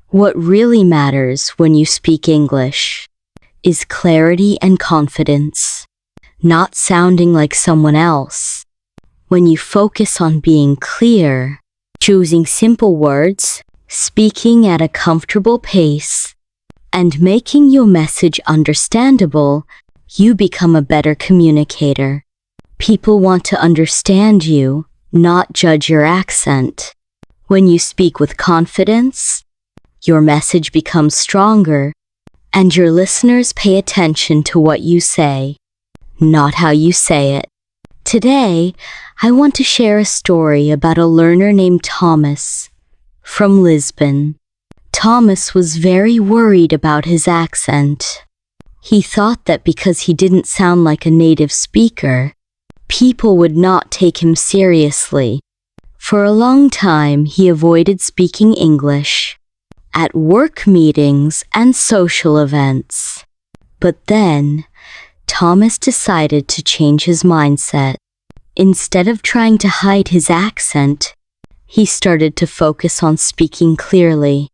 Speaker 1: What really matters when you speak English is clarity and confidence, not sounding like someone else. When you focus on being clear, choosing simple words, speaking at a comfortable pace, and making your message understandable, you become a better communicator. People want to understand you, not judge your accent. When you speak with confidence, your message becomes stronger, and your listeners pay attention to what you say, not how you say it. Today, I want to share a story about a learner named Thomas from Lisbon. Thomas was very worried about his accent. He thought that because he didn't sound like a native speaker, people would not take him seriously. For a long time, he avoided speaking English at work meetings and social events. But then, Thomas decided to change his mindset. Instead of trying to hide his accent, he started to focus on speaking clearly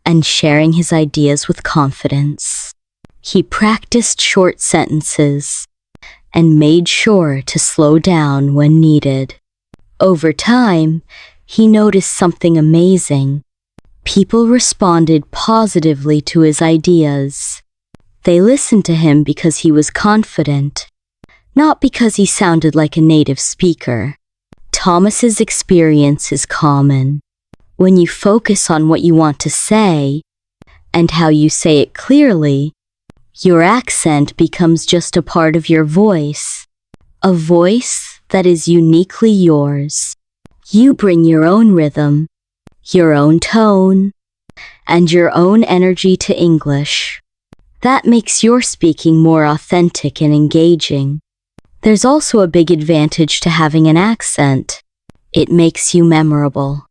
Speaker 1: and sharing his ideas with confidence. He practiced short sentences and made sure to slow down when needed. Over time, he noticed something amazing. People responded positively to his ideas. They listened to him because he was confident, not because he sounded like a native speaker. Thomas's experience is common. When you focus on what you want to say and how you say it clearly, your accent becomes just a part of your voice, a voice that is uniquely yours. You bring your own rhythm, your own tone, and your own energy to English. That makes your speaking more authentic and engaging. There's also a big advantage to having an accent. It makes you memorable.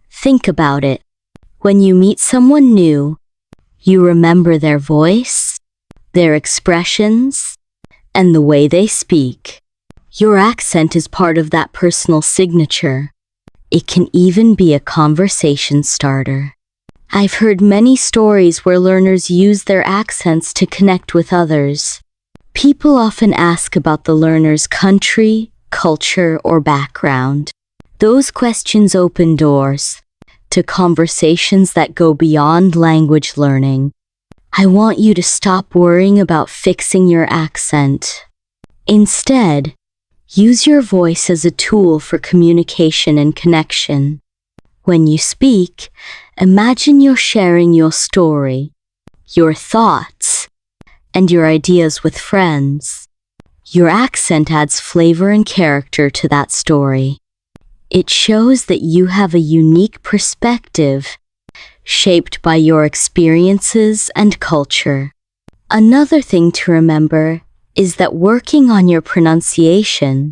Speaker 1: Think about it. When you meet someone new, you remember their voice, their expressions, and the way they speak. Your accent is part of that personal signature. It can even be a conversation starter. I've heard many stories where learners use their accents to connect with others. People often ask about the learner's country, culture, or background. Those questions open doors to conversations that go beyond language learning. I want you to stop worrying about fixing your accent. Instead, use your voice as a tool for communication and connection. When you speak, imagine you're sharing your story, your thoughts, and your ideas with friends. Your accent adds flavor and character to that story. It shows that you have a unique perspective, shaped by your experiences and culture. Another thing to remember is that working on your pronunciation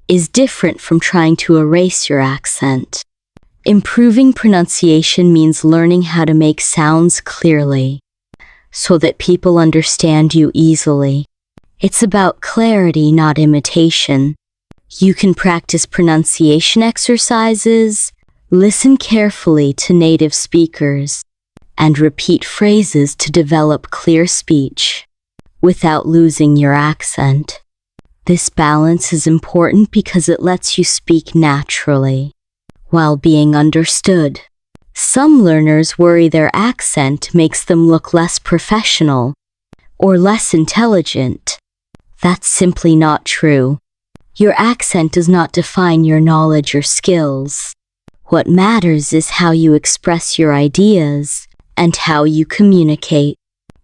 Speaker 1: is different from trying to erase your accent. Improving pronunciation means learning how to make sounds clearly, so that people understand you easily. It's about clarity, not imitation. You can practice pronunciation exercises, listen carefully to native speakers, and repeat phrases to develop clear speech without losing your accent. This balance is important because it lets you speak naturally while being understood. Some learners worry their accent makes them look less professional or less intelligent. That's simply not true. Your accent does not define your knowledge or skills. What matters is how you express your ideas and how you communicate.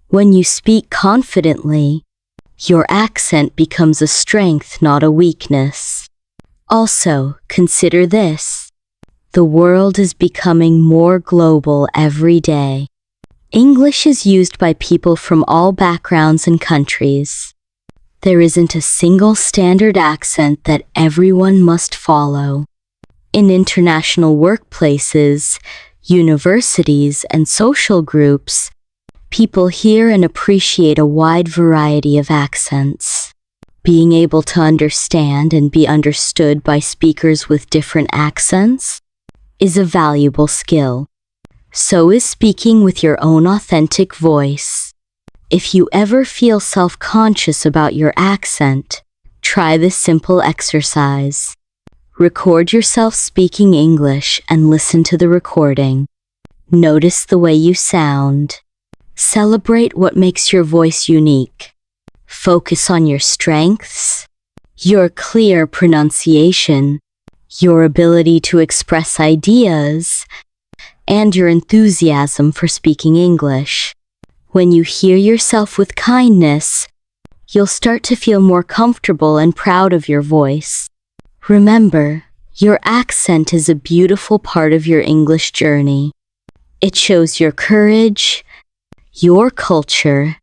Speaker 1: When you speak confidently, your accent becomes a strength, not a weakness. Also, consider this. The world is becoming more global every day. English is used by people from all backgrounds and countries. There isn't a single standard accent that everyone must follow. In international workplaces, universities, and social groups, people hear and appreciate a wide variety of accents. Being able to understand and be understood by speakers with different accents is a valuable skill. So is speaking with your own authentic voice. If you ever feel self-conscious about your accent, try this simple exercise. Record yourself speaking English and listen to the recording. Notice the way you sound. Celebrate what makes your voice unique. Focus on your strengths, your clear pronunciation, your ability to express ideas, and your enthusiasm for speaking English. When you hear yourself with kindness, you'll start to feel more comfortable and proud of your voice. Remember, your accent is a beautiful part of your English journey. It shows your courage, your culture,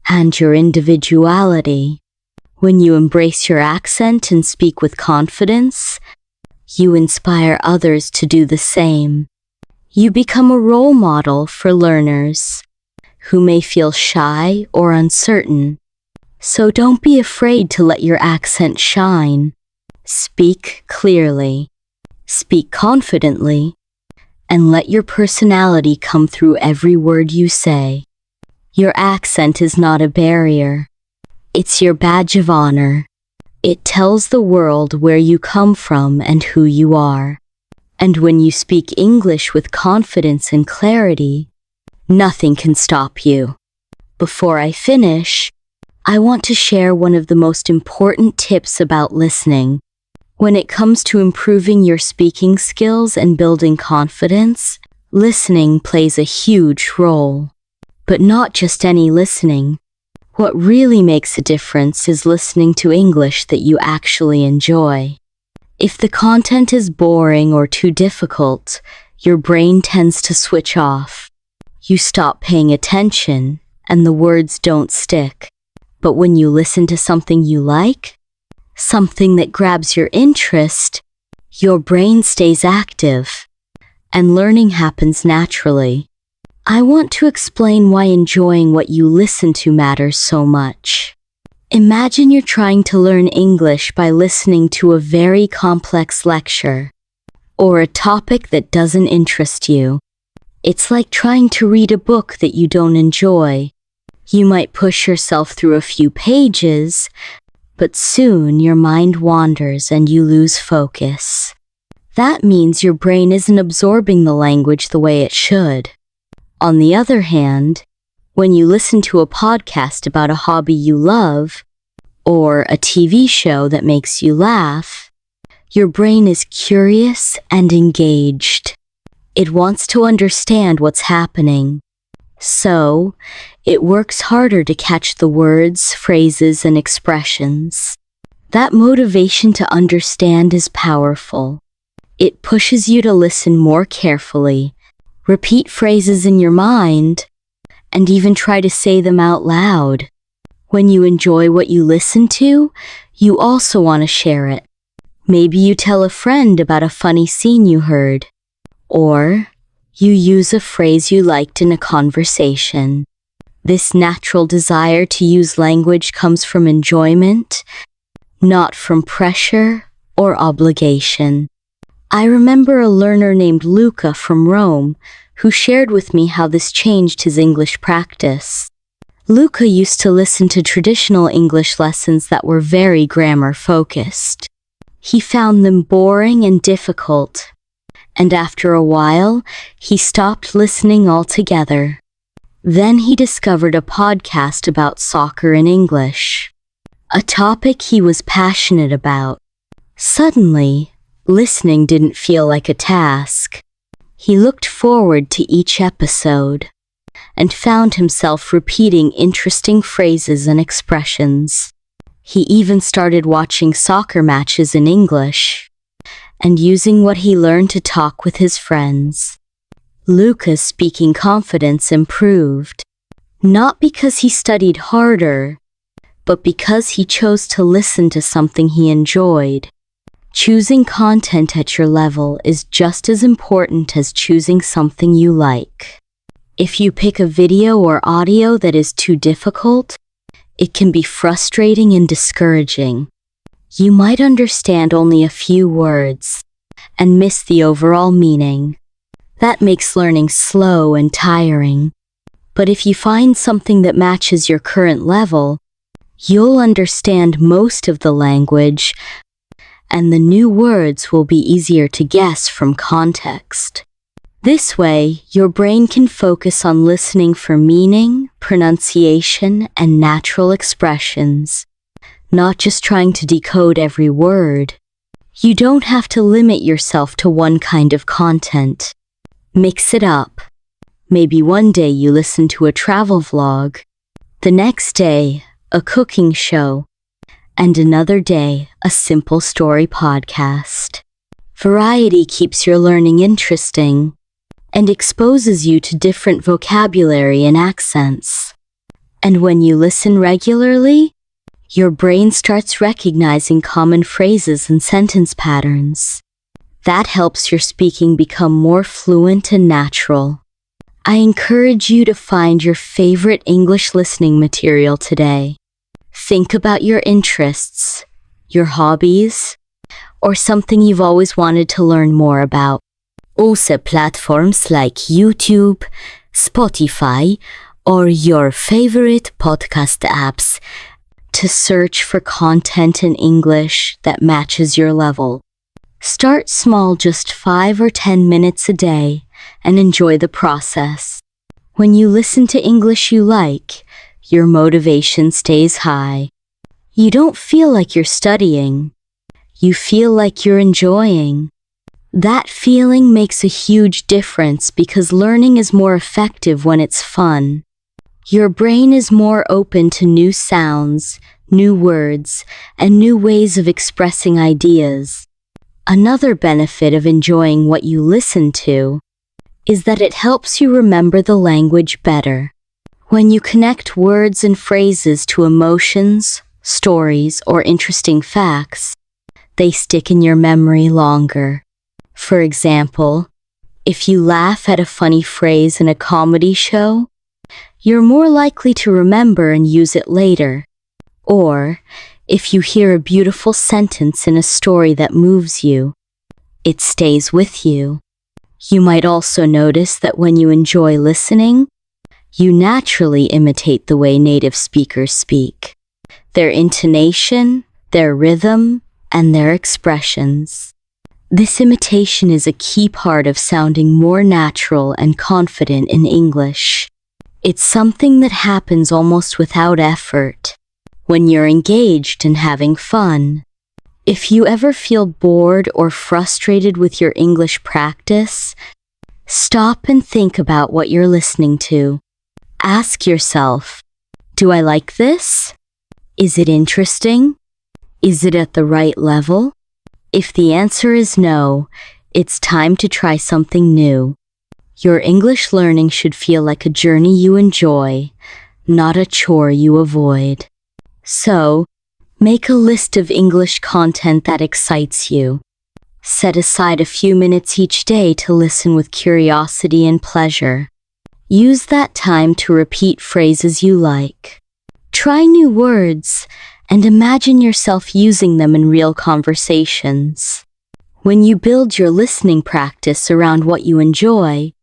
Speaker 1: and your individuality. When you embrace your accent and speak with confidence, you inspire others to do the same. You become a role model for learners who may feel shy or uncertain. So don't be afraid to let your accent shine. Speak clearly, speak confidently, and let your personality come through every word you say. Your accent is not a barrier. It's your badge of honor. It tells the world where you come from and who you are. And when you speak English with confidence and clarity, nothing can stop you. Before I finish, I want to share one of the most important tips about listening. When it comes to improving your speaking skills and building confidence, listening plays a huge role. But not just any listening. What really makes a difference is listening to English that you actually enjoy. If the content is boring or too difficult, your brain tends to switch off. You stop paying attention, and the words don't stick. But when you listen to something you like, something that grabs your interest, your brain stays active, and learning happens naturally. I want to explain why enjoying what you listen to matters so much. Imagine you're trying to learn English by listening to a very complex lecture, or a topic that doesn't interest you. It's like trying to read a book that you don't enjoy. You might push yourself through a few pages, but soon your mind wanders and you lose focus. That means your brain isn't absorbing the language the way it should. On the other hand, when you listen to a podcast about a hobby you love, or a TV show that makes you laugh, your brain is curious and engaged. It wants to understand what's happening. So, it works harder to catch the words, phrases, and expressions. That motivation to understand is powerful. It pushes you to listen more carefully, repeat phrases in your mind, and even try to say them out loud. When you enjoy what you listen to, you also want to share it. Maybe you tell a friend about a funny scene you heard, or you use a phrase you liked in a conversation. This natural desire to use language comes from enjoyment, not from pressure or obligation. I remember a learner named Luca from Rome who shared with me how this changed his English practice. Luca used to listen to traditional English lessons that were very grammar-focused. He found them boring and difficult, and after a while, he stopped listening altogether. Then he discovered a podcast about soccer in English, a topic he was passionate about. Suddenly, listening didn't feel like a task. He looked forward to each episode and found himself repeating interesting phrases and expressions. He even started watching soccer matches in English and using what he learned to talk with his friends. Luca's speaking confidence improved, not because he studied harder, but because he chose to listen to something he enjoyed. Choosing content at your level is just as important as choosing something you like. If you pick a video or audio that is too difficult, it can be frustrating and discouraging. You might understand only a few words and miss the overall meaning. That makes learning slow and tiring. But if you find something that matches your current level, you'll understand most of the language, and the new words will be easier to guess from context. This way, your brain can focus on listening for meaning, pronunciation, and natural expressions, not just trying to decode every word. You don't have to limit yourself to one kind of content. Mix it up. Maybe one day you listen to a travel vlog, the next day, a cooking show, and another day, a simple story podcast. Variety keeps your learning interesting and exposes you to different vocabulary and accents. And when you listen regularly, your brain starts recognizing common phrases and sentence patterns. That helps your speaking become more fluent and natural. I encourage you to find your favorite English listening material today. Think about your interests, your hobbies, or something you've always wanted to learn more about. Also, platforms like YouTube, Spotify, or your favorite podcast apps to search for content in English that matches your level. Start small, just 5 or 10 minutes a day, and enjoy the process. When you listen to English you like, your motivation stays high. You don't feel like you're studying. You feel like you're enjoying. That feeling makes a huge difference because learning is more effective when it's fun. Your brain is more open to new sounds, new words, and new ways of expressing ideas. Another benefit of enjoying what you listen to is that it helps you remember the language better. When you connect words and phrases to emotions, stories, or interesting facts, they stick in your memory longer. For example, if you laugh at a funny phrase in a comedy show, you're more likely to remember and use it later. Or, if you hear a beautiful sentence in a story that moves you, it stays with you. You might also notice that when you enjoy listening, you naturally imitate the way native speakers speak. Their intonation, their rhythm, and their expressions. This imitation is a key part of sounding more natural and confident in English. It's something that happens almost without effort, when you're engaged and having fun. If you ever feel bored or frustrated with your English practice, stop and think about what you're listening to. Ask yourself, do I like this? Is it interesting? Is it at the right level? If the answer is no, it's time to try something new. Your English learning should feel like a journey you enjoy, not a chore you avoid. So, make a list of English content that excites you. Set aside a few minutes each day to listen with curiosity and pleasure. Use that time to repeat phrases you like. Try new words and imagine yourself using them in real conversations. When you build your listening practice around what you enjoy,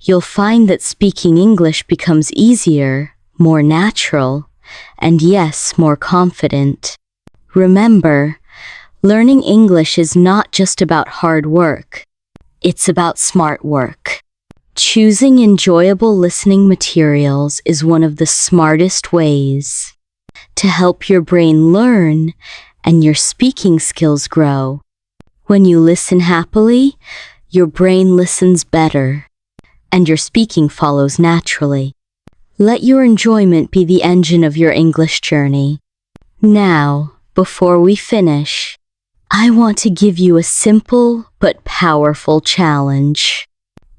Speaker 1: you'll find that speaking English becomes easier, more natural, and yes, more confident. Remember, learning English is not just about hard work. It's about smart work. Choosing enjoyable listening materials is one of the smartest ways to help your brain learn and your speaking skills grow. When you listen happily, your brain listens better, and your speaking follows naturally. Let your enjoyment be the engine of your English journey. Now, before we finish, I want to give you a simple but powerful challenge.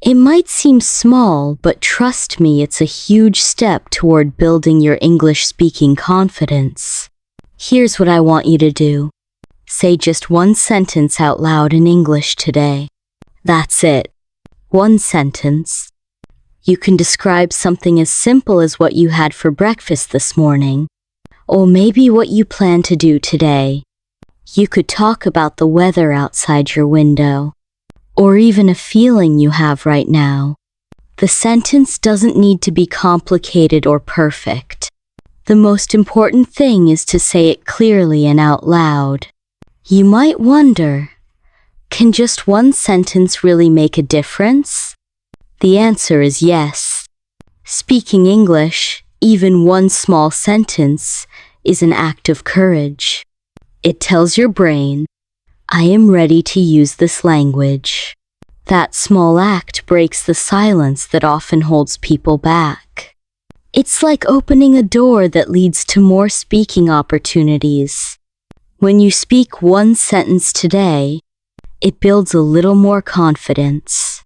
Speaker 1: It might seem small, but trust me, it's a huge step toward building your English speaking confidence. Here's what I want you to do. Say just one sentence out loud in English today. That's it. One sentence. You can describe something as simple as what you had for breakfast this morning, or maybe what you plan to do today. You could talk about the weather outside your window, or even a feeling you have right now. The sentence doesn't need to be complicated or perfect. The most important thing is to say it clearly and out loud. You might wonder, can just one sentence really make a difference? The answer is yes. Speaking English, even one small sentence, is an act of courage. It tells your brain, I am ready to use this language. That small act breaks the silence that often holds people back. It's like opening a door that leads to more speaking opportunities. When you speak one sentence today, it builds a little more confidence.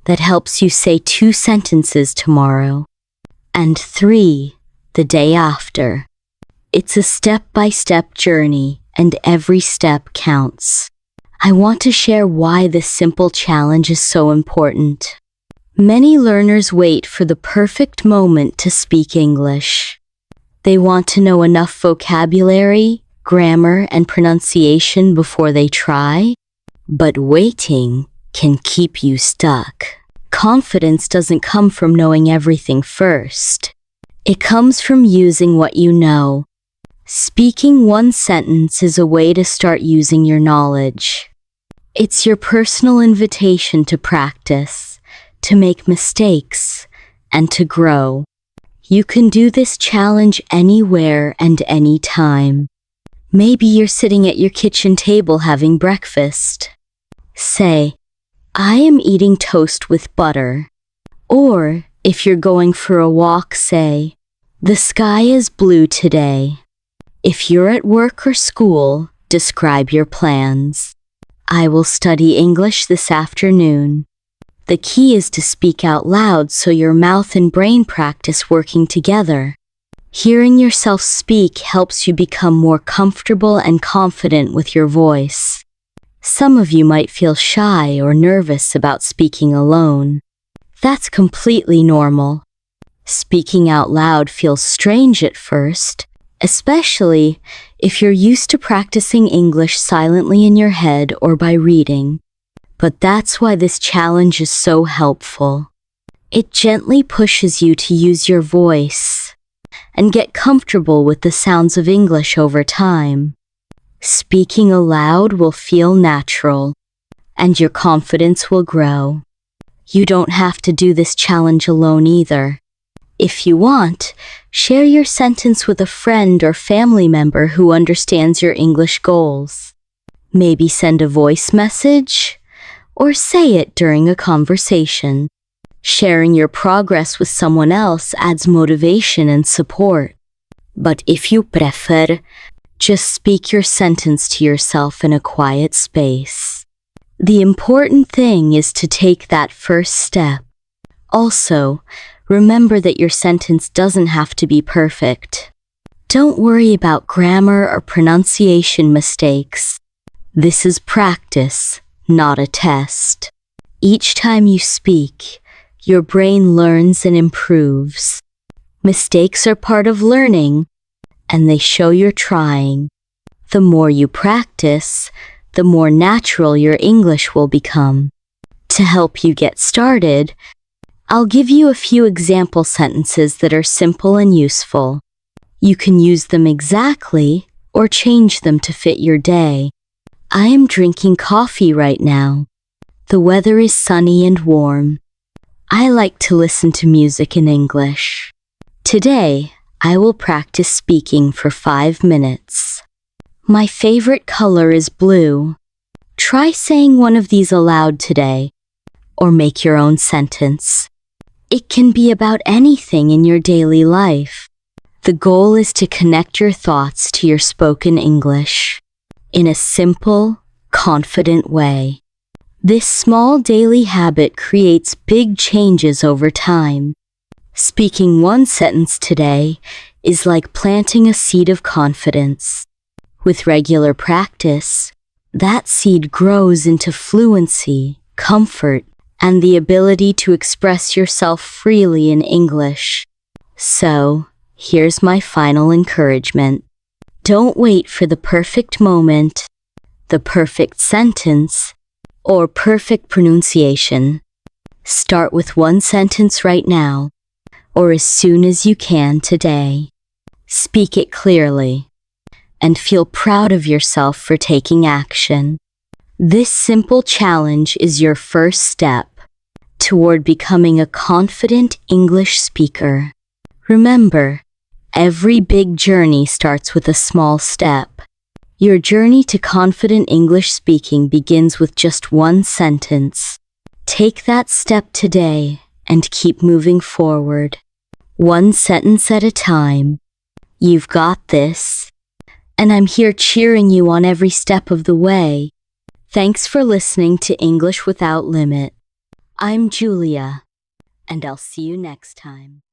Speaker 1: That helps you say 2 sentences tomorrow, and 3 the day after. It's a step-by-step journey, and every step counts. I want to share why this simple challenge is so important. Many learners wait for the perfect moment to speak English. They want to know enough vocabulary, grammar, and pronunciation before they try, but waiting can keep you stuck. Confidence doesn't come from knowing everything first. It comes from using what you know. Speaking one sentence is a way to start using your knowledge. It's your personal invitation to practice, to make mistakes, and to grow. You can do this challenge anywhere and anytime. Maybe you're sitting at your kitchen table having breakfast. Say, I am eating toast with butter. Or, if you're going for a walk, say, the sky is blue today. If you're at work or school, describe your plans. I will study English this afternoon. The key is to speak out loud so your mouth and brain practice working together. Hearing yourself speak helps you become more comfortable and confident with your voice. Some of you might feel shy or nervous about speaking alone. That's completely normal. Speaking out loud feels strange at first, especially if you're used to practicing English silently in your head or by reading. But that's why this challenge is so helpful. It gently pushes you to use your voice and get comfortable with the sounds of English over time. Speaking aloud will feel natural, and your confidence will grow. You don't have to do this challenge alone either. If you want, share your sentence with a friend or family member who understands your English goals. Maybe send a voice message, or say it during a conversation. Sharing your progress with someone else adds motivation and support. But if you prefer, just speak your sentence to yourself in a quiet space. The important thing is to take that first step. Also, remember that your sentence doesn't have to be perfect. Don't worry about grammar or pronunciation mistakes. This is practice, not a test. Each time you speak, your brain learns and improves. Mistakes are part of learning, and they show you're trying. The more you practice, the more natural your English will become. To help you get started, I'll give you a few example sentences that are simple and useful. You can use them exactly or change them to fit your day. I am drinking coffee right now. The weather is sunny and warm. I like to listen to music in English. Today, I will practice speaking for 5 minutes. My favorite color is blue. Try saying one of these aloud today, or make your own sentence. It can be about anything in your daily life. The goal is to connect your thoughts to your spoken English in a simple, confident way. This small daily habit creates big changes over time. Speaking one sentence today is like planting a seed of confidence. With regular practice, that seed grows into fluency, comfort, and the ability to express yourself freely in English. So, here's my final encouragement. Don't wait for the perfect moment, the perfect sentence, or perfect pronunciation. Start with one sentence right now, or as soon as you can today. Speak it clearly, and feel proud of yourself for taking action. This simple challenge is your first step toward becoming a confident English speaker. Remember, every big journey starts with a small step. Your journey to confident English speaking begins with just one sentence. Take that step today and keep moving forward. One sentence at a time. You've got this. And I'm here cheering you on every step of the way. Thanks for listening to English Without Limit. I'm Julia, and I'll see you next time.